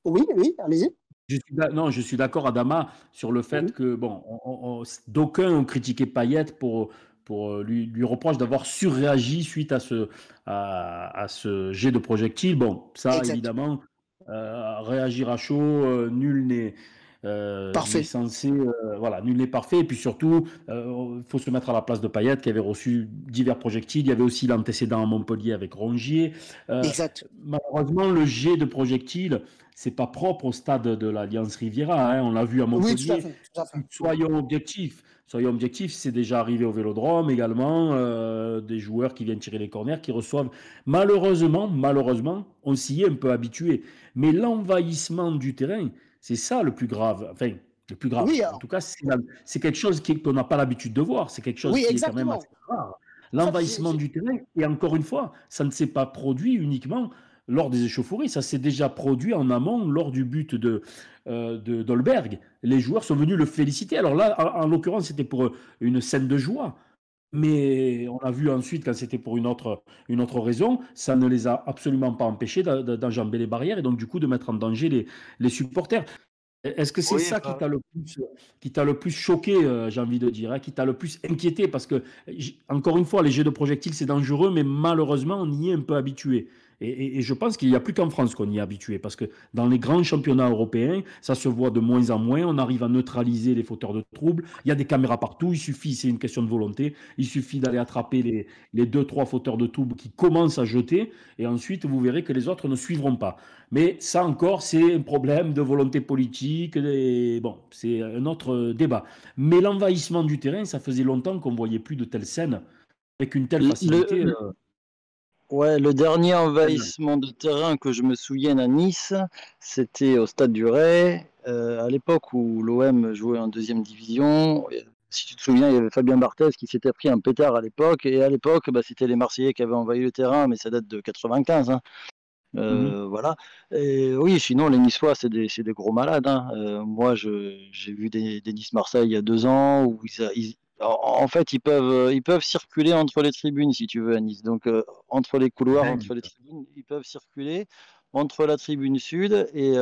Oui, allez-y. Je suis d'accord, Adama, sur le fait que, bon, d'aucuns ont critiqué Payet pour lui reproche d'avoir surréagi suite à ce jet de projectile. Bon, ça, exact. Évidemment, réagir à chaud, nul n'est censé, voilà, nul n'est parfait. Et puis surtout, il faut se mettre à la place de Payet qui avait reçu divers projectiles. Il y avait aussi l'antécédent à Montpellier avec Rongier. Exact. Malheureusement, le jet de projectile, c'est pas propre au stade de l'Alliance Riviera. Hein. On l'a vu à Montpellier. Oui, tout à fait. Soyons objectifs, c'est déjà arrivé au Vélodrome également, des joueurs qui viennent tirer les corners, qui reçoivent. Malheureusement, on s'y est un peu habitué. Mais l'envahissement du terrain, c'est ça le plus grave. Enfin, le plus grave. Oui, en tout cas, c'est quelque chose qu'on n'a pas l'habitude de voir. C'est quelque chose qui est quand même assez rare. L'envahissement du terrain, et encore une fois, ça ne s'est pas produit uniquement lors des échauffourées, ça s'est déjà produit en amont lors du but d'Holberg. Les joueurs sont venus le féliciter. Alors là, en l'occurrence, c'était pour une scène de joie. Mais on a vu ensuite, quand c'était pour une autre raison, ça ne les a absolument pas empêchés d'enjamber les barrières et donc du coup de mettre en danger les supporters. Est-ce que c'est ça qui t'a le plus choqué, j'ai envie de dire, hein, qui t'a le plus inquiété? Parce que, encore une fois, les jets de projectiles, c'est dangereux, mais malheureusement, on y est un peu habitué. Et je pense qu'il n'y a plus qu'en France qu'on y est habitué, parce que dans les grands championnats européens, ça se voit de moins en moins, on arrive à neutraliser les fauteurs de troubles, il y a des caméras partout, c'est une question de volonté, il suffit d'aller attraper les 2-3 fauteurs de troubles qui commencent à jeter, et ensuite vous verrez que les autres ne suivront pas. Mais ça encore, c'est un problème de volonté politique, et bon, c'est un autre débat. Mais l'envahissement du terrain, ça faisait longtemps qu'on ne voyait plus de telles scènes, avec une telle facilité. Ouais, le dernier envahissement de terrain que je me souvienne à Nice, c'était au Stade du Ray, à l'époque où l'OM jouait en deuxième division. Si tu te souviens, il y avait Fabien Barthez qui s'était pris un pétard à l'époque, et à l'époque, c'était les Marseillais qui avaient envahi le terrain, mais ça date de 95. Hein. Voilà. Et oui, sinon les Niçois, c'est des gros malades. Hein. Moi, j'ai vu des Nice-Marseille il y a 2 ans où en fait, ils peuvent circuler entre les tribunes, si tu veux, à Nice. Donc, entre les couloirs, entre les tribunes, ils peuvent circuler entre la tribune sud et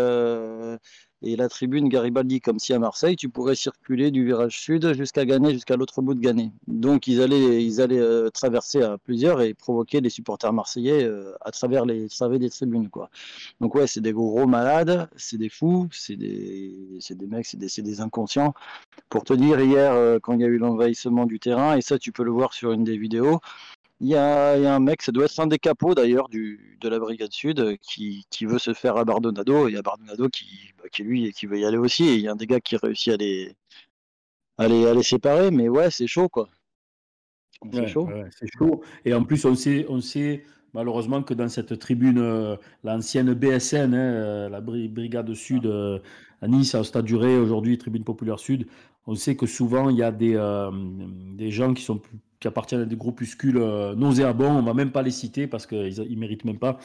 la tribune Garibaldi. Comme si à Marseille, tu pourrais circuler du virage sud jusqu'à Gannet, jusqu'à l'autre bout de Gannet. Donc, ils allaient traverser à plusieurs et provoquer les supporters marseillais à travers les travées des tribunes, quoi. Donc, ouais, c'est des gros malades, c'est des fous, c'est des mecs, c'est des inconscients. Pour te dire, hier, quand il y a eu l'envahissement du terrain, et ça tu peux le voir sur une des vidéos, Il y a un mec, ça doit être un des capots d'ailleurs de la Brigade Sud, qui veut se faire à Bardonado. Et il y a Bardonado qui veut y aller aussi. Et il y a un des gars qui réussit à les séparer. Mais ouais, c'est chaud, quoi. C'est Ouais, chaud. ouais, c'est chaud. Et en plus, on sait malheureusement que dans cette tribune, l'ancienne BSN, hein, la Brigade Sud à Nice, au Stade du Ré, aujourd'hui, Tribune Populaire Sud, on sait que souvent, il y a des gens qui appartiennent à des groupuscules nauséabonds. On ne va même pas les citer parce qu'ils ne méritent même pas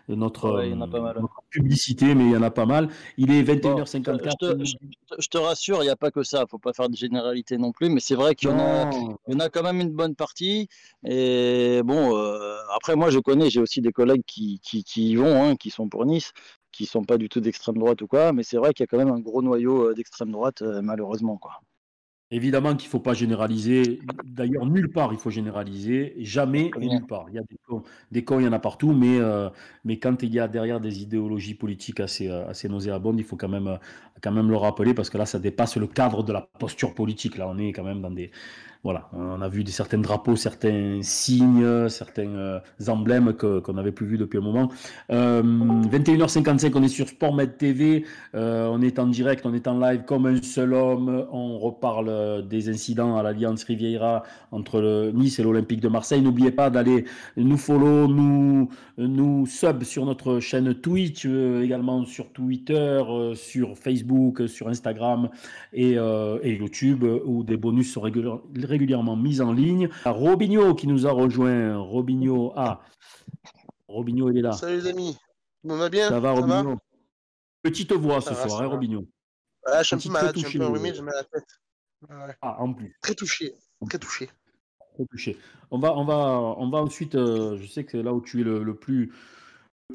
Ouais, il y en a pas mal. notre publicité, mais il y en a pas mal. Il est Bon, 21h54. je te rassure, il n'y a pas que ça. Faut pas faire de généralité non plus. Mais c'est vrai qu'il y en a, Non, il y en a quand même une bonne partie. Et bon, après, moi, j'ai aussi des collègues qui y vont, hein, qui sont pour Nice, qui sont pas du tout d'extrême droite ou quoi. Mais c'est vrai qu'il y a quand même un gros noyau d'extrême droite, malheureusement, quoi. évidemment qu'il ne faut pas généraliser. D'ailleurs, nulle part il faut généraliser. Jamais Très et bien. nulle part. Il y a des cons, il y en a partout. Mais quand il y a derrière des idéologies politiques assez nauséabondes, il faut quand même le rappeler parce que là, ça dépasse le cadre de la posture politique. Là, on est quand même dans des. Voilà, on a vu certains drapeaux, certains signes, certains emblèmes qu'on n'avait plus vus depuis un moment. 21h55, on est sur SportMed TV. On est en direct, on est en live comme un seul homme. On reparle des incidents à l'Alliance Riviera entre le Nice et l'Olympique de Marseille. N'oubliez pas d'aller nous follow, nous sub sur notre chaîne Twitch, également sur Twitter, sur Facebook, sur Instagram et YouTube, où des bonus sont régulièrement mis en ligne. Robinho qui nous a rejoint. Robinho, Robinho, il est là. Salut les amis, on va bien? Ça va, Ça va? Robinho? Petite voix Ça ce va, soir, ça hein, va. Robinho? Ouais, je suis un peu Petit malade, peu je suis touché. un peu enrhumé, j'ai mal à la tête. Ouais. Ah, en plus. Très touché, très touché. Très touché. On va ensuite, je sais que c'est là où tu es le plus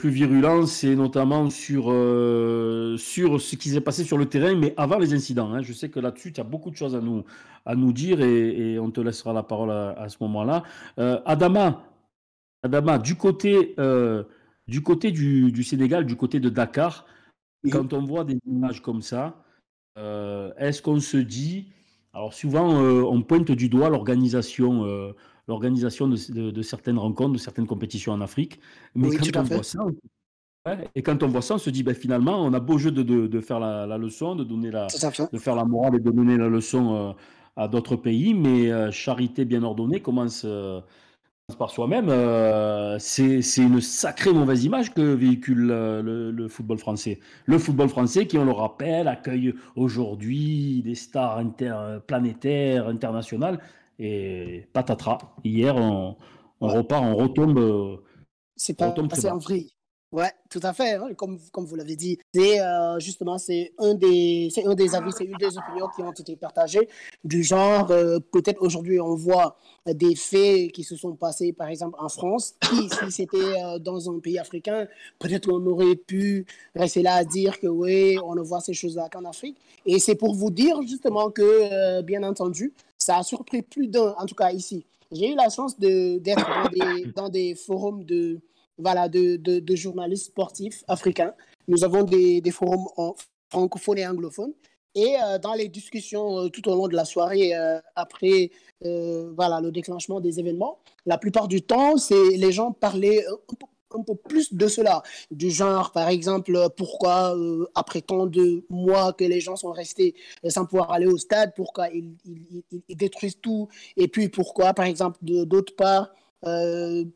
virulent, c'est notamment sur ce qui s'est passé sur le terrain, mais avant les incidents, hein. Je sais que là-dessus, tu as beaucoup de choses à nous dire et on te laissera la parole à ce moment-là. Adama, du côté du Sénégal, du côté de Dakar, quand on voit des images comme ça, est-ce qu'on se dit, alors souvent on pointe du doigt l'organisation de certaines rencontres, de certaines compétitions en Afrique, mais Oui, tout quand à on fait. voit ça, et quand on voit ça, on se dit ben, finalement, on a beau jeu de faire la leçon, Tout à fait. de faire la morale et de donner la leçon à d'autres pays, mais charité bien ordonnée commence par soi-même. C'est une sacrée mauvaise image que véhicule le football français. Le football français qui, on le rappelle, accueille aujourd'hui des stars planétaires, internationales, et patatras. Hier, on Ouais. repart, on retombe C'est très passé en bas. vrille. Ouais, tout à fait, hein, comme vous l'avez dit. Justement, c'est un des avis, c'est une des opinions qui ont été partagées. Du genre, peut-être aujourd'hui, on voit des faits qui se sont passés, par exemple, en France, qui, si c'était dans un pays africain, peut-être on aurait pu rester là à dire que oui, on ne voit ces choses-là qu'en Afrique. Et c'est pour vous dire justement que, bien entendu, ça a surpris plus d'un, en tout cas ici. J'ai eu la chance d'être dans des forums de journalistes sportifs africains. Nous avons des forums francophones et anglophones. Et dans les discussions tout au long de la soirée, après le déclenchement des événements, la plupart du temps, les gens parlaient un peu plus de cela. Du genre, par exemple, pourquoi, après tant de mois que les gens sont restés sans pouvoir aller au stade, pourquoi ils détruisent tout. Et puis, pourquoi, par exemple, d'autre part,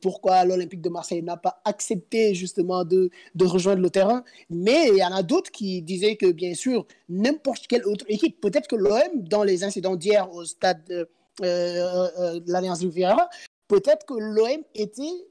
pourquoi l'Olympique de Marseille n'a pas accepté justement de rejoindre le terrain. Mais il y en a d'autres qui disaient que, bien sûr, n'importe quelle autre équipe, peut-être que l'OM, dans les incidents d'hier au stade de l'Alliance Riviera, peut-être que l'OM était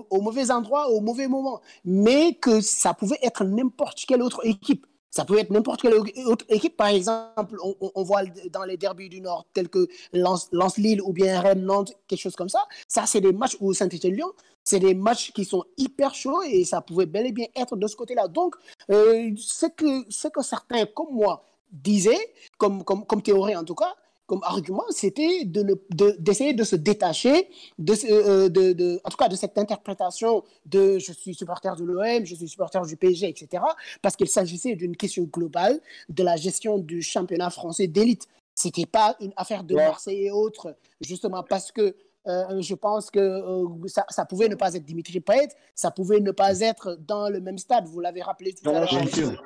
au mauvais endroit, au mauvais moment, mais que ça pouvait être n'importe quelle autre équipe. Ça peut être n'importe quelle autre équipe. Par exemple, on voit dans les derbys du Nord, tels que Lens-Lille ou bien Rennes-Nantes, quelque chose comme ça. Ça, c'est des matchs, ou Saint-Étienne-Lyon, c'est des matchs qui sont hyper chauds et ça pouvait bel et bien être de ce côté-là. Donc, ce que certains, comme moi, disaient, comme théorie en tout cas, comme argument, c'était d'essayer de se détacher en tout cas de cette interprétation de je suis supporter de l'OM, je suis supporter du PSG, etc. Parce qu'il s'agissait d'une question globale de la gestion du championnat français d'élite. C'était pas une affaire de Marseille et autres, justement parce que je pense que ça pouvait ne pas être Dimitri Payet, ça pouvait ne pas être dans le même stade. Vous l'avez rappelé tout à l'heure. Bien sûr.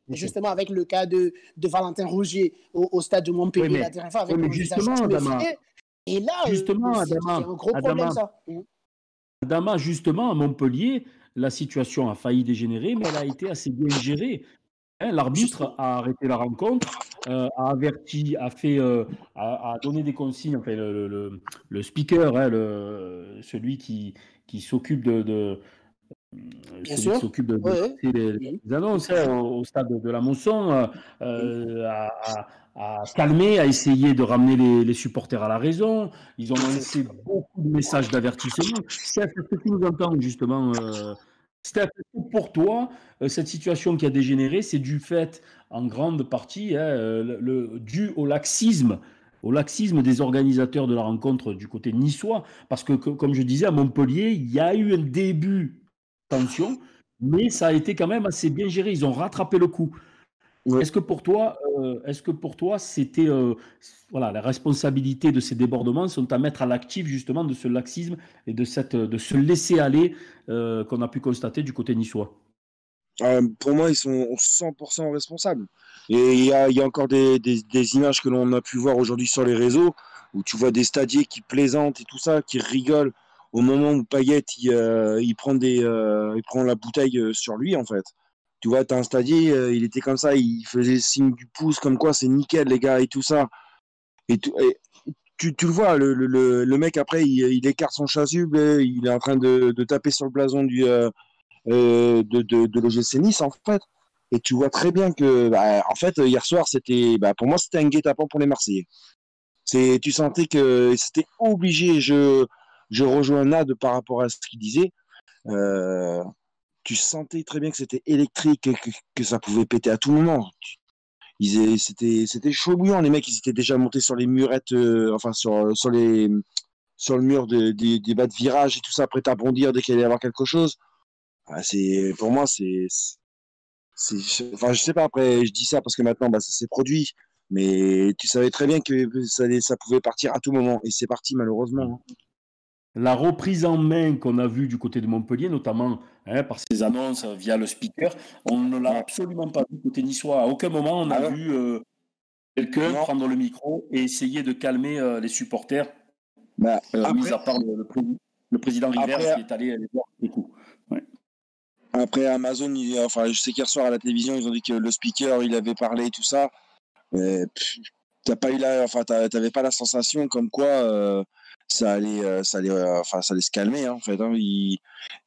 Justement, avec le cas de Valentin Rougier au stade de Montpellier la dernière fois, avec un visage tuméfié. Et là, c'est un gros problème, ça. Adama, justement, à Montpellier, la situation a failli dégénérer, mais elle a été assez bien gérée. L'arbitre a arrêté la rencontre, a averti, a donné des consignes. Enfin, le speaker, celui qui s'occupe les annonces au stade de la Mousson, a calmé, a essayé de ramener les supporters à la raison. Ils ont lancé beaucoup de messages d'avertissement. Steph, est-ce que tu nous entends justement Steph, pour toi, cette situation qui a dégénéré, c'est du fait, en grande partie, dû au laxisme des organisateurs de la rencontre du côté niçois, parce que, comme je disais, à Montpellier, il y a eu un début de tension, mais ça a été quand même assez bien géré. Ils ont rattrapé le coup. Ouais. Est-ce que pour toi, c'était la responsabilité de ces débordements sont à mettre à l'actif justement de ce laxisme et de ce laisser aller qu'on a pu constater du côté niçois? Pour moi, ils sont 100% responsables. Et il y a encore des images que l'on a pu voir aujourd'hui sur les réseaux où tu vois des stadiers qui plaisantent et tout ça, qui rigolent au moment où Payet il prend la bouteille sur lui en fait. Tu vois, t'as un stadier, il était comme ça, il faisait signe du pouce, comme quoi c'est nickel, les gars, et tout ça. Et tu le vois, le mec, après, il écarte son chasuble, il est en train de taper sur le blason de l'OGC Nice, en fait. Et tu vois très bien que, en fait, hier soir, pour moi, c'était un guet-apens pour les Marseillais. Tu sentais que c'était obligé, je rejoins Nad par rapport à ce qu'il disait. Tu sentais très bien que c'était électrique, que ça pouvait péter à tout moment. C'était chaud bouillant. Les mecs, ils étaient déjà montés sur les murettes, sur le mur des bas de virage et tout ça, prêt à bondir dès qu'il allait y avoir quelque chose. Pour moi, je sais pas. Après, je dis ça parce que maintenant, ça s'est produit. Mais tu savais très bien que ça pouvait partir à tout moment. Et c'est parti, malheureusement. La reprise en main qu'on a vue du côté de Montpellier, notamment par ces annonces via le speaker, on ne l'a absolument pas vu côté niçois. À aucun moment, on a vu quelqu'un prendre le micro et essayer de calmer les supporters, mis à part le président Rivers qui est allé voir les coups. Ouais. Après, Amazon, je sais qu'hier soir à la télévision, ils ont dit que le speaker, il avait parlé et tout ça. T'avais pas la sensation comme quoi ça allait se calmer en fait.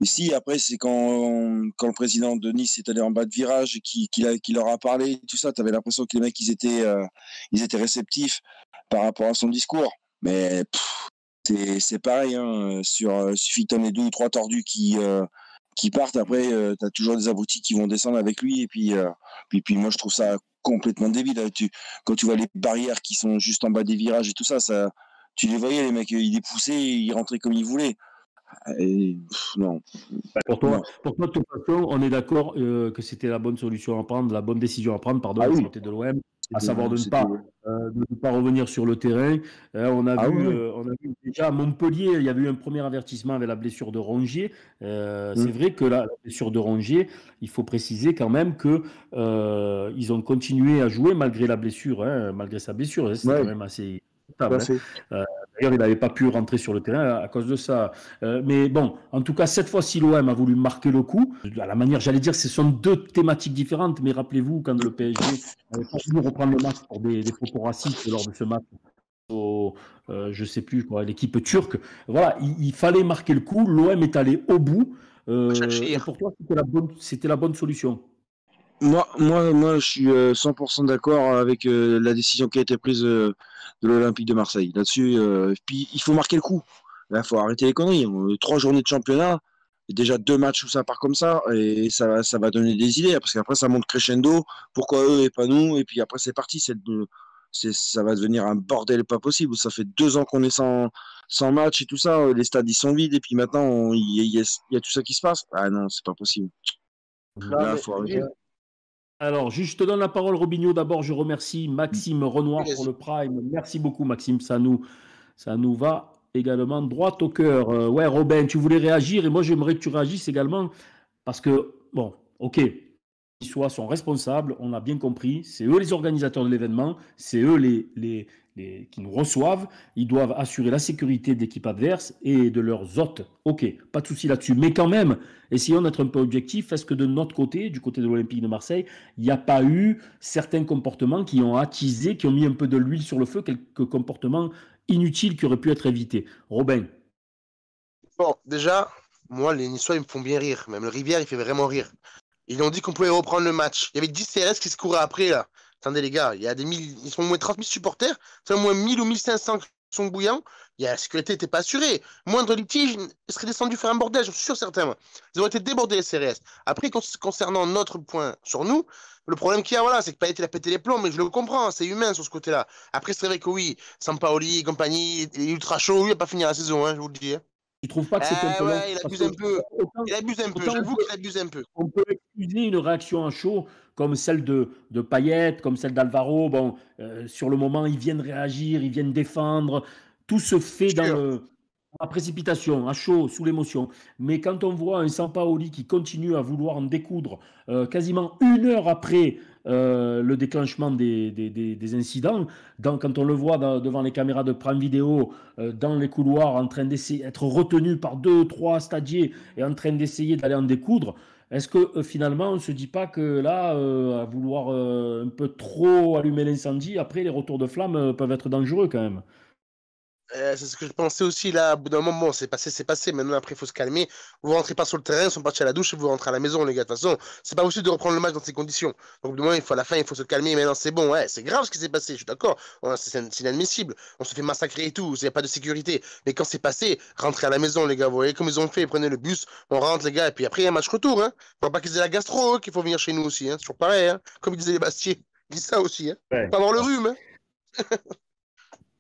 Ici après c'est quand le président de Nice est allé en bas de virage et qui leur a parlé tout ça, t'avais l'impression que les mecs ils étaient réceptifs par rapport à son discours. Mais c'est pareil suffit que t'en aies 2 ou 3 tordus qui partent. Après t'as toujours des abrutis qui vont descendre avec lui et puis moi je trouve ça complètement débile. Quand tu vois les barrières qui sont juste en bas des virages et tout ça, tu les voyais, les mecs, ils les poussaient, ils rentraient comme ils voulaient. Non. Pour toi, de toute façon, on est d'accord que c'était la bonne solution à prendre, la bonne décision à prendre, du côté de l'OM, à savoir de ne pas revenir sur le terrain. On a vu déjà à Montpellier, il y avait eu un premier avertissement avec la blessure de Rongier. C'est vrai que la blessure de Rongier, il faut préciser quand même que ils ont continué à jouer malgré la blessure, malgré sa blessure. C'est quand même assez... D'ailleurs, il n'avait pas pu rentrer sur le terrain à cause de ça. Mais bon, en tout cas, cette fois-ci, l'OM a voulu marquer le coup. À la manière, j'allais dire, ce sont 2 thématiques différentes. Mais rappelez-vous, quand le PSG avait pas voulu reprendre le match pour des propos racistes lors de ce match, je ne sais plus, l'équipe turque. Voilà, il fallait marquer le coup. L'OM est allé au bout. Et pour toi, c'était la bonne solution. Moi, je suis 100% d'accord avec la décision qui a été prise de l'Olympique de Marseille. Là-dessus, puis il faut marquer le coup. Là, il faut arrêter les conneries. 3 journées de championnat, et déjà 2 matchs où ça part comme ça, et ça va donner des idées. Parce qu'après, ça monte crescendo. Pourquoi eux et pas nous? Et puis après, c'est parti. Ça va devenir un bordel pas possible. Ça fait 2 ans qu'on est sans match et tout ça. Les stades, ils sont vides. Et puis maintenant, il y a tout ça qui se passe. Ah non, c'est pas possible. Là, faut arrêter. Alors, je te donne la parole, Robinho. D'abord, je remercie Maxime Renoir pour le Prime. Merci beaucoup, Maxime. Ça nous va également droite au cœur. Ouais, Robin, tu voulais réagir et moi j'aimerais que tu réagisses également parce que, bon, ok, Niçois sont responsables, on a bien compris, c'est eux les organisateurs de l'événement, c'est eux qui nous reçoivent, ils doivent assurer la sécurité de l'équipe adverse et de leurs hôtes. Ok, pas de souci là-dessus. Mais quand même, essayons d'être un peu objectifs. Est-ce que de notre côté, du côté de l'Olympique de Marseille, il n'y a pas eu certains comportements qui ont attisé, qui ont mis un peu de l'huile sur le feu, quelques comportements inutiles qui auraient pu être évités? Robin. Bon, déjà, moi, les Niçois, ils me font bien rire. Même le Rivière, il fait vraiment rire. Ils ont dit qu'on pouvait reprendre le match. Il y avait 10 CRS qui se couraient après, là. Attendez, les gars, il y a ils sont au moins 30 000 supporters. C'est au moins 1000 ou 1500 qui sont bouillants. La sécurité n'était pas assurée. Moindre litige, ils seraient descendus faire un bordel, je suis sûr certain. Moi. Ils auraient été débordés, les CRS. Après, concernant notre point sur nous, le problème qu'il y a, voilà, c'est que Payet, il a pété les plombs, mais je le comprends, c'est humain sur ce côté-là. Après, c'est vrai que oui, Sampaoli et compagnie, il est ultra chaud, lui, il va pas finir la saison, hein, je vous le dis. Hein. Tu ne trouves pas que c'était un peu long? Ouais, il abuse un peu. Il abuse un peu, j'avoue qu'il abuse un peu. On peut excuser une réaction à chaud comme celle de Payet, comme celle d'Alvaro. Bon, sur le moment, ils viennent réagir, ils viennent défendre. Tout se fait dans la précipitation, à chaud, sous l'émotion. Mais quand on voit un Sampaoli qui continue à vouloir en découdre quasiment 1 heure après le déclenchement des incidents, quand on le voit devant les caméras de Prime Video, dans les couloirs, en train d'essayer d'être retenu par 2, 3 stadiers et en train d'essayer d'aller en découdre, est-ce que finalement on ne se dit pas que là, à vouloir un peu trop allumer l'incendie, après les retours de flammes peuvent être dangereux quand même? C'est ce que je pensais aussi là. Au bout d'un moment, bon, c'est passé, c'est passé. Maintenant, après, il faut se calmer. Vous rentrez pas sur le terrain, ils sont partis à la douche et vous rentrez à la maison, les gars. De toute façon, c'est pas possible de reprendre le match dans ces conditions. Donc, au bout d'un moment, il faut à la fin, il faut se calmer. Maintenant, c'est bon. Ouais, c'est grave ce qui s'est passé. Je suis d'accord. Ouais, c'est inadmissible. On se fait massacrer et tout. Il n'y a pas de sécurité. Mais quand c'est passé, rentrez à la maison, les gars. Vous voyez comme ils ont fait. Prenez le bus, on rentre, les gars. Et puis après, il y a un match retour. Hein. Faut pas qu'ils aient la gastro, hein, qu'il faut venir chez nous aussi. Hein. C'est toujours pareil. Hein. Comme disaient les Bastiers. Ils disent ça aussi. Hein. Ouais. Pas avoir le rhume. Hein.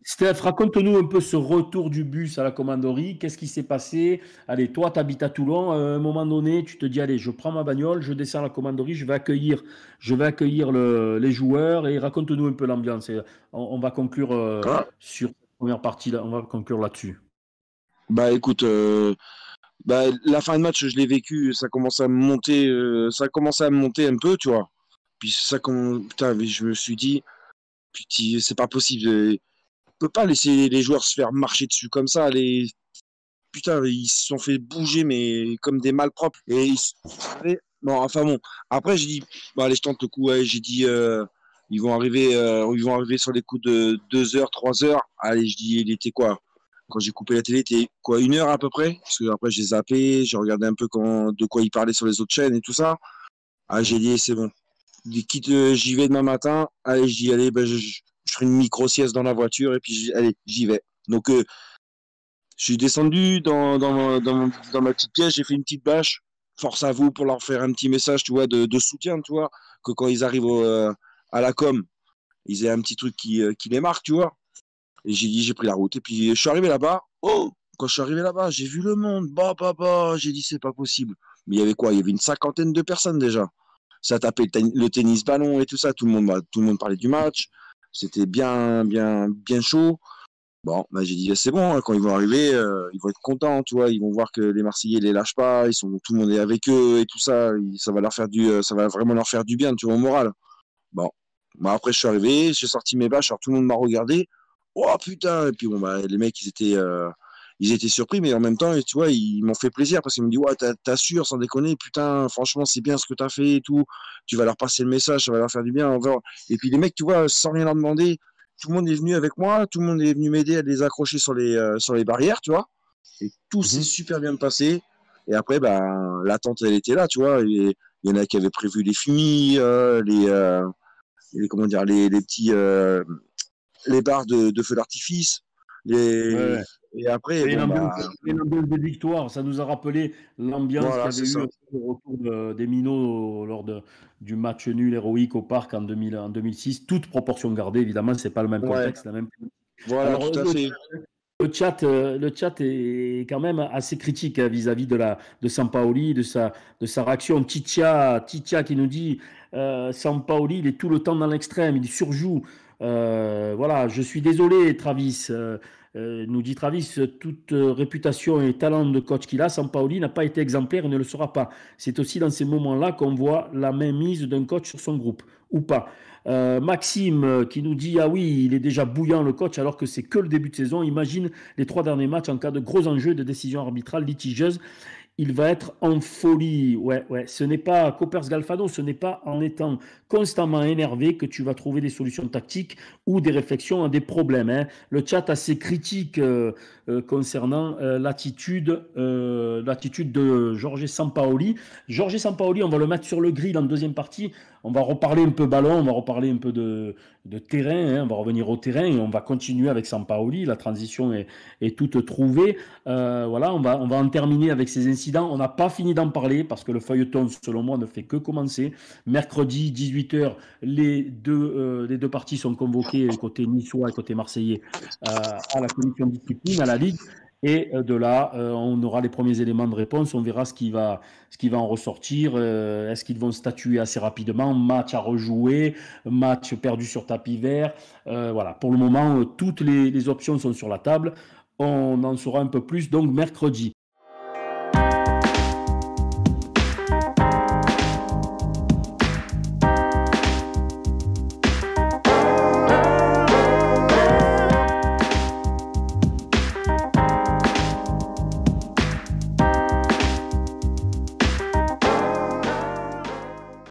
Steph, raconte-nous un peu ce retour du bus à la commanderie. Qu'est-ce qui s'est passé? Allez, toi, tu habites à Toulon. À un moment donné, tu te dis, allez, je prends ma bagnole, je descends à la commanderie, je vais accueillir les joueurs et raconte-nous un peu l'ambiance. Et on va conclure sur cette première partie, là, on va conclure là-dessus. Bah écoute, la fin de match, je l'ai vécu, ça commençait à me monter, un peu, tu vois. Puis putain, mais je me suis dit, putain, c'est pas possible. On peut pas laisser les joueurs se faire marcher dessus comme ça. Putain, ils se sont fait bouger, mais comme des malpropres. Bon, enfin bon. Après, j'ai dit, bon, allez, je tente le coup. Ouais, j'ai dit, ils vont arriver sur les coups de 2 heures, 3 heures. Allez, je dis, il était quoi? Quand j'ai coupé la télé, il était quoi, 1 heure à peu près? Parce que après, j'ai zappé, j'ai regardé un peu de quoi ils parlaient sur les autres chaînes et tout ça. Ah, j'ai dit, c'est bon. Quitte, j'y vais demain matin. Allez, je dis, allez, ben, je ferai une micro-sieste dans la voiture et puis, allez, j'y vais. Donc, je suis descendu dans ma petite pièce, j'ai fait une petite bâche. Force à vous pour leur faire un petit message, tu vois, de soutien, tu vois, que quand ils arrivent à la com, ils aient un petit truc qui les marque, tu vois. Et j'ai pris la route. Et puis, je suis arrivé là-bas. Oh, quand je suis arrivé là-bas, j'ai vu le monde. Bah. J'ai dit, c'est pas possible. Mais il y avait quoi? Il y avait une 50aine de personnes déjà. Ça tapait le tennis ballon et tout ça. Tout le monde parlait du match. C'était bien, bien, bien chaud. Bon, bah, j'ai dit, c'est bon, hein, quand ils vont arriver, ils vont être contents, tu vois. Ils vont voir que les Marseillais les lâchent pas. Tout le monde est avec eux et tout ça. Ça va vraiment leur faire du bien, tu vois, au moral. Bon. Bah, après, je suis arrivé, j'ai sorti mes bâches, alors tout le monde m'a regardé. Oh putain! Et puis bon, bah, les mecs, ils étaient surpris, mais en même temps, tu vois, ils m'ont fait plaisir parce qu'ils me disent, ouais, t'assures, sans déconner, putain, franchement, c'est bien ce que t'as fait et tout. Tu vas leur passer le message, ça va leur faire du bien. Et puis les mecs, tu vois, sans rien leur demander, tout le monde est venu avec moi, tout le monde est venu m'aider à les accrocher sur les barrières, tu vois. Et tout s'est super bien passé. Et après, bah, l'attente, elle était là, tu vois. Et il y en a qui avaient prévu les fumis, comment dire, les petits. Les barres de feu d'artifice. Ouais. Et après, Et bon, l'ambiance de victoire, ça nous a rappelé l'ambiance voilà, qu'il y c'est avait eu ça. au retour des Minots lors du match nul héroïque au Parc en 2006. Toute proportion gardée, évidemment, c'est pas le même Ouais, contexte. voilà, Alors, tout à fait. le chat est quand même assez critique vis-à-vis de Sampaoli, de sa réaction. Titia qui nous dit Sampaoli, il est tout le temps dans l'extrême, il surjoue. Voilà, je suis désolé, Travis. nous dit Travis, toute réputation et talent de coach qu'il a, Sampaoli n'a pas été exemplaire et ne le sera pas. C'est aussi dans ces moments-là qu'on voit la mainmise d'un coach sur son groupe, ou pas. Maxime qui nous dit, ah oui, il est déjà bouillant le coach alors que c'est que le début de saison. Imagine les 3 derniers matchs en cas de gros enjeux de décision arbitrale litigieuse. Il va être en folie. Ouais. Ce n'est pas Coppers Galfano, ce n'est pas en étant constamment énervé que tu vas trouver des solutions tactiques ou des réflexions à des problèmes. Hein. Le chat assez critique concernant l'attitude de Jorge Sampaoli. Jorge Sampaoli, on va le mettre sur le grill en deuxième partie. On va reparler un peu ballon, on va reparler un peu de terrain, hein. On va revenir au terrain et on va continuer avec Sampaoli. La transition est toute trouvée. Voilà, on va en terminer avec ces incidents. On n'a pas fini d'en parler parce que le feuilleton, selon moi, ne fait que commencer. Mercredi, 18h, les deux parties sont convoquées, côté niçois et côté marseillais, à la commission de discipline, à la Ligue. Et de là, on aura les premiers éléments de réponse. On verra ce qui va en ressortir. Est-ce qu'ils vont statuer assez rapidement? Match à rejouer, match perdu sur tapis vert. Voilà. Pour le moment, toutes les options sont sur la table. On en saura un peu plus donc mercredi.